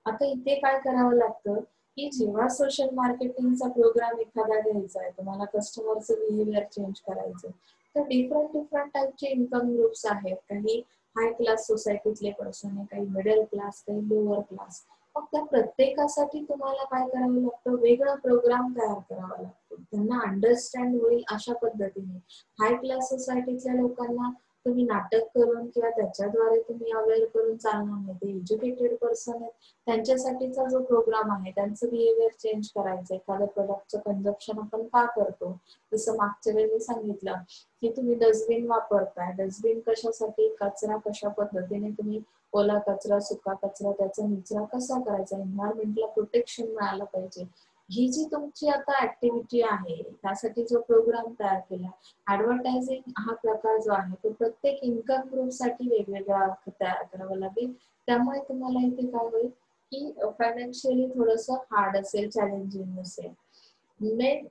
[SPEAKER 1] आता इथे काय करावं लागतं की जेव्हा सोशल मार्केटिंगचा प्रोग्राम एखादा घ्यायचा आहे, तुम्हाला कस्टमरचं बिहेवियर चेंज करायचं, तर डिफरंट टाईपचे इन्कम ग्रुप्स आहेत. काही हाय क्लास सोसायटीतले पर्सन आहे, काही मिडल क्लास, काही लोअर क्लास. मग त्या प्रत्येकासाठी तुम्हाला काय करावं लागतं, वेगळा प्रोग्राम तयार करावा लागतो, त्यांना अंडरस्टँड होईल अशा पद्धतीने. हाय क्लास सोसायटीतल्या लोकांना तुम्ही नाटक करून किंवा त्याच्याद्वारे तुम्ही अवेअर करून चालणार नाही. ते एज्युकेटेड पर्सन आहेत, त्यांच्यासाठीचा जो प्रोग्राम आहे त्यांचं बिहेवियर चेंज करायचं. एखाद्या प्रोडक्टचं कंझप्शन आपण का करतो, जसं मागच्या वेळी मी सांगितलं की तुम्ही डस्टबिन वापरताय, डस्टबिन कशासाठी, कचरा कशा पद्धतीने तुम्ही ओला कचरा, सुका कचरा, त्याचा निचरा कसा करायचा, एन्व्हायरमेंटला प्रोटेक्शन मिळालं पाहिजे, ही जी तुमची आता ऍक्टिव्हिटी आहे त्यासाठी जो प्रोग्राम तयार केला. ऍडव्हर्टायझिंग हा प्रकार जो आहे तो प्रत्येक इन्कम ग्रुप साठी वेगवेगळा तयार करावा लागेल. त्यामुळे तुम्हाला इथे काय होईल की फायनान्शियली थोडस हार्ड असेल, चॅलेंजिंग असेल.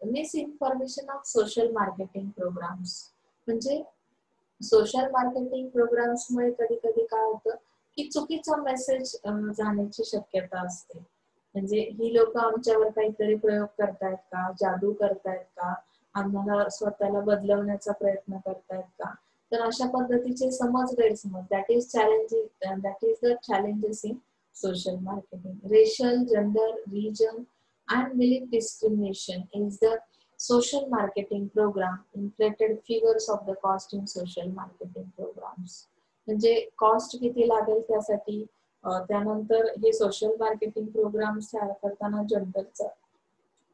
[SPEAKER 1] Misinformation of social marketing programmes, म्हणजे सोशल मार्केटिंग प्रोग्राम्स मुळे कधी कधी काय होतं की चुकीचा मेसेज जाण्याची शक्यता असते. म्हणजे ही लोक आमच्यावर काहीतरी प्रयोग करतायत का, जादू करतायत का, आम्हाला स्वतःला बदलवण्याचा प्रयत्न करतायत का, तर अशा पद्धतीचे समज, गैरसमज, that is the challenges in social marketing. Racial, gender, region and belief discrimination is the social marketing program. Inflated figures of the cost in social marketing programs. म्हणजे कॉस्ट किती लागेल त्यासाठी, त्यानंतर हे सोशल मार्केटिंग प्रोग्राम तयार करताना जनरलचा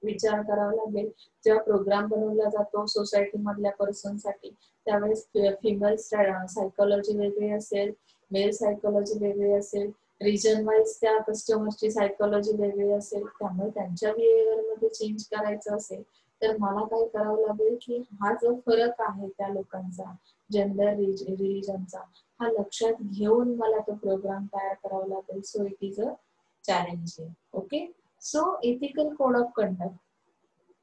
[SPEAKER 1] विचार करावा लागेल. जेव्हा प्रोग्राम बनवला जातो सोसायटी मधल्या पर्सन साठी त्यावेळेस फिमेल सायकोलॉजी वेगळी असेल, मेल सायकोलॉजी वेगळी असेल, रिजन वाईज त्या कस्टमरची सायकोलॉजी वेगळी असेल, त्यामुळे त्यांच्या बिहेवियर मध्ये चेंज करायचं असेल तर मला काय करावं लागेल की हा जो फरक आहे त्या लोकांचा, जेंडर, रिलीजनचा, हा लक्षात घेऊन मला तो प्रोग्राम तयार करावा लागेल. So it is a challenging. Okay, so ethical code of conduct.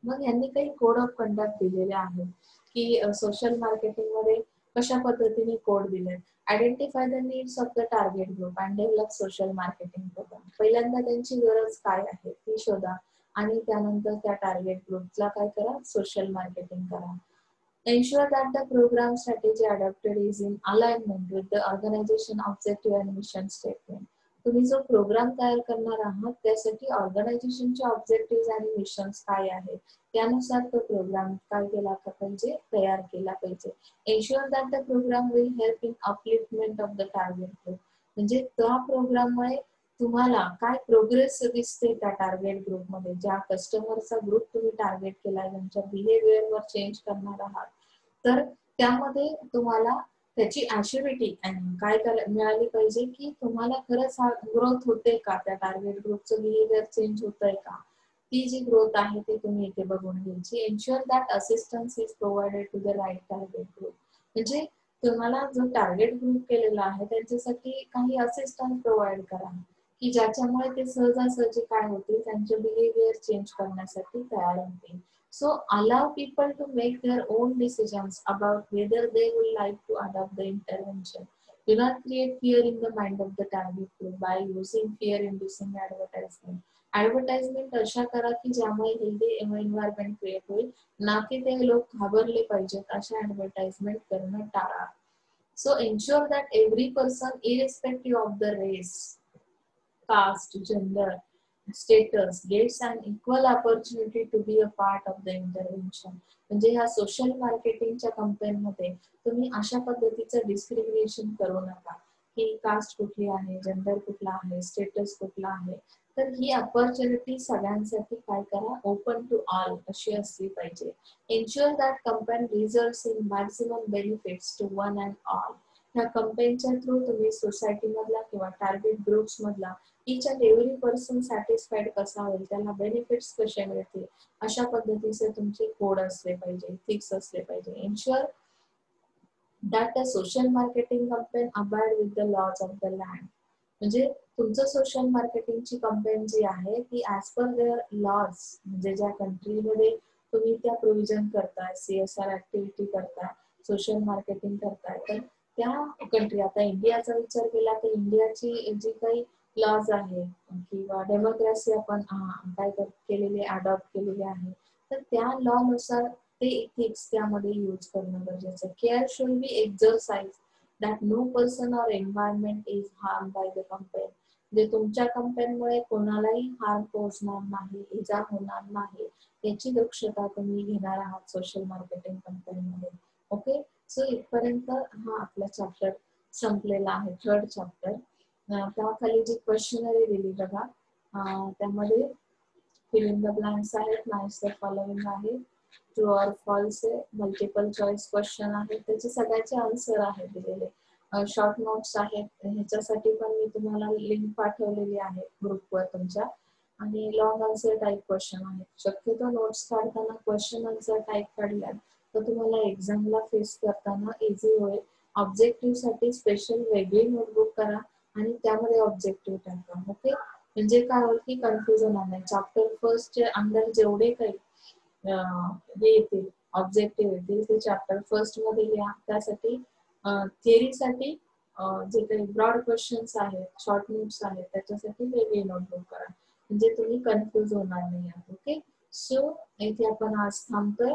[SPEAKER 1] मग यांनी काही कोड ऑफ कंडक्ट दिलेले आहेत की सोशल मार्केटिंग मध्ये कशा पद्धतीने कोड दिले. Identify the needs of the target group and develop social marketing programme. पहिल्यांदा त्यांची गरज काय आहे ती शोधा आणि त्यानंतर त्या टार्गेट ग्रुपला काय करा, सोशल मार्केटिंग करा. Ensure that the program strategy adopted is in alignment with the organization objective and mission statement. तुम्ही जो प्रोग्राम तयार करणार आहात त्यासाठी ऑर्गनायझेशनचे ऑब्जेक्टिव्ह आणि मिशन्स काय आहेत त्यानुसार तो प्रोग्राम काय केला पाहिजे, तयार केला पाहिजे. Ensure that the programme will help in upliftment of the target group. म्हणजे त्या प्रोग्राममुळे तुम्हाला काय प्रोग्रेस दिसते त्या टार्गेट ग्रुपमध्ये, ज्या कस्टमरचा ग्रुप तुम्ही टार्गेट केला, ज्यांच्या बिहेवियरवर चेंज करणार आहात, तर त्यामध्ये तुम्हाला त्याची ॲश्युरिटी काय मिळाली पाहिजे की तुम्हाला खरंच हा ग्रोथ होते का, त्या टार्गेट ग्रुपचं बिहेवियर चेंज होतंय का, ती जी ग्रोथ आहे ती तुम्ही इथे बघून घ्यायची. Ensure that assistance is provided to the right target group. म्हणजे तुम्हाला जो टार्गेट ग्रुप केलेला आहे त्यांच्यासाठी काही असिस्टन्स प्रोव्हाइड करा की ज्याच्यामुळे ते सहजासहजी काय होतील, त्यांचे बिहेवियर चेंज करण्यासाठी तयार होतील. So allow people to make their own decisions about whether they would like to adopt the intervention. Do not create fear in the mind of the target group by using fear-inducing advertisement. Advertisement अशा करा की ज्यामुळे हेल्दी एन्व्हायरमेंट क्रिएट होईल, ना की ते लोक घाबरले पाहिजेत अशा ऍडव्हर्टाइजमेंट करणं टाळा. So ensure that every person irrespective of the race, caste, gender, status gets an equal opportunity to be a part of the intervention. म्हणजे ह्या सोशल मार्केटिंगच्या कंपेनमध्ये तुम्ही अशा पद्धतीचं डिस्क्रिमिनेशन करू नका की कास्ट कुठली आहे, जेंडर कुठला आहे, स्टेटस कुठला आहे. तर ही अपॉर्च्युनिटी सगळ्यांसाठी काय करा, ओपन टू ऑल अशी असली पाहिजे. Ensure that campaign results in maximum benefits to one and all. ह्या कंपेनच्या थ्रू तुम्ही सोसायटी मधला किंवा टार्गेट ग्रुप्स मधला each and every person satisfied कसा होईल, त्याला बेनिफिट्स कसे मिळतील, अशा पद्धतीचे तुमचे कोड असले पाहिजे, फिक्स असले पाहिजे. Ensure that the social marketing campaign abide with the laws of the land. म्हणजे तुमचं सोशल मार्केटिंगची कंपेन जी आहे ती ऍज पर देअर लॉज, म्हणजे ज्या कंट्रीमध्ये तुम्ही त्या प्रोव्हिजन करताय, CSR ऍक्टिव्हिटी करताय, सोशल मार्केटिंग करताय, तर त्या कंट्री, आता इंडियाचा विचार केला तर इंडियाची जी काही लॉज आहे किंवा डेमोक्रेसी आपण काय केलेली अडॉप्ट केलेली आहे, तर त्या लॉ नुसार ते इथिक्स त्यामध्ये यूज करणं गरजेचं. Care should be exercise that no person or environment is harm by the campaign. म्हणजे तुमच्या कंपेनमुळे कोणालाही हार्म पोहोचणार नाही, इजा होणार नाही, याची दक्षता तुम्ही घेणार आहात सोशल मार्केटिंग कंपेनमध्ये. ओके, सो इथपर्यंत हा आपला चॅप्टर संपलेला आहे, थर्ड चॅप्टर. त्याखाली जी क्वेश्चनरी दिली बघा, त्यामध्ये फिल इन द ब्लँक्स आहेत, मॅच द फॉलोइंग आहे, ट्रू ऑर फॉल्स आहे, मल्टिपल चॉईस क्वेश्चन आहे, त्याचे सगळ्याचे आन्सर आहेत दिलेले. शॉर्ट नोट्स आहेत, ह्याच्यासाठी पण मी तुम्हाला लिंक पाठवलेली आहे ग्रुपवर तुमच्या. आणि लॉंग आन्सर टाईप क्वेश्चन आहेत. शक्यतो नोट्स काढताना क्वेश्चन आन्सर टाईप काढल्यात तर तुम्हाला एक्झामला फेस करताना इझी होईल. ऑब्जेक्टिव्ह साठी स्पेशल वेगळी नोटबुक करा आणि त्यामध्ये ऑब्जेक्टिव्ह टाका. ओके, म्हणजे काय होईल की कन्फ्युजन होणार नाही. चॅप्टर फर्स्ट अंडर जेवढे काही हे येतील ऑब्जेक्टिव्ह येतील ते चॅप्टर फर्स्ट मध्ये लिहा. त्यासाठी थिअरीसाठी जे काही ब्रॉड क्वेश्चन्स आहेत, शॉर्ट नोट्स आहेत, त्याच्यासाठी वेगळी नोटबुक करा, म्हणजे तुम्ही कन्फ्युज होणार नाही. ओके, सो इथे आपण आज थांबतोय.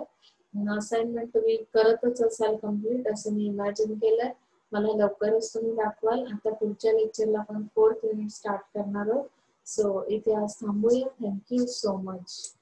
[SPEAKER 1] असाइनमेंट तुम्ही करतच असाल कम्प्लीट असं मी इमॅजिन केलंय. मला लवकरच तुम्ही दाखवाल. आता पुढच्या लेक्चरला आपण 4th युनिट स्टार्ट करणार आहोत. सो इथे आज थांबूया. Thank you so much.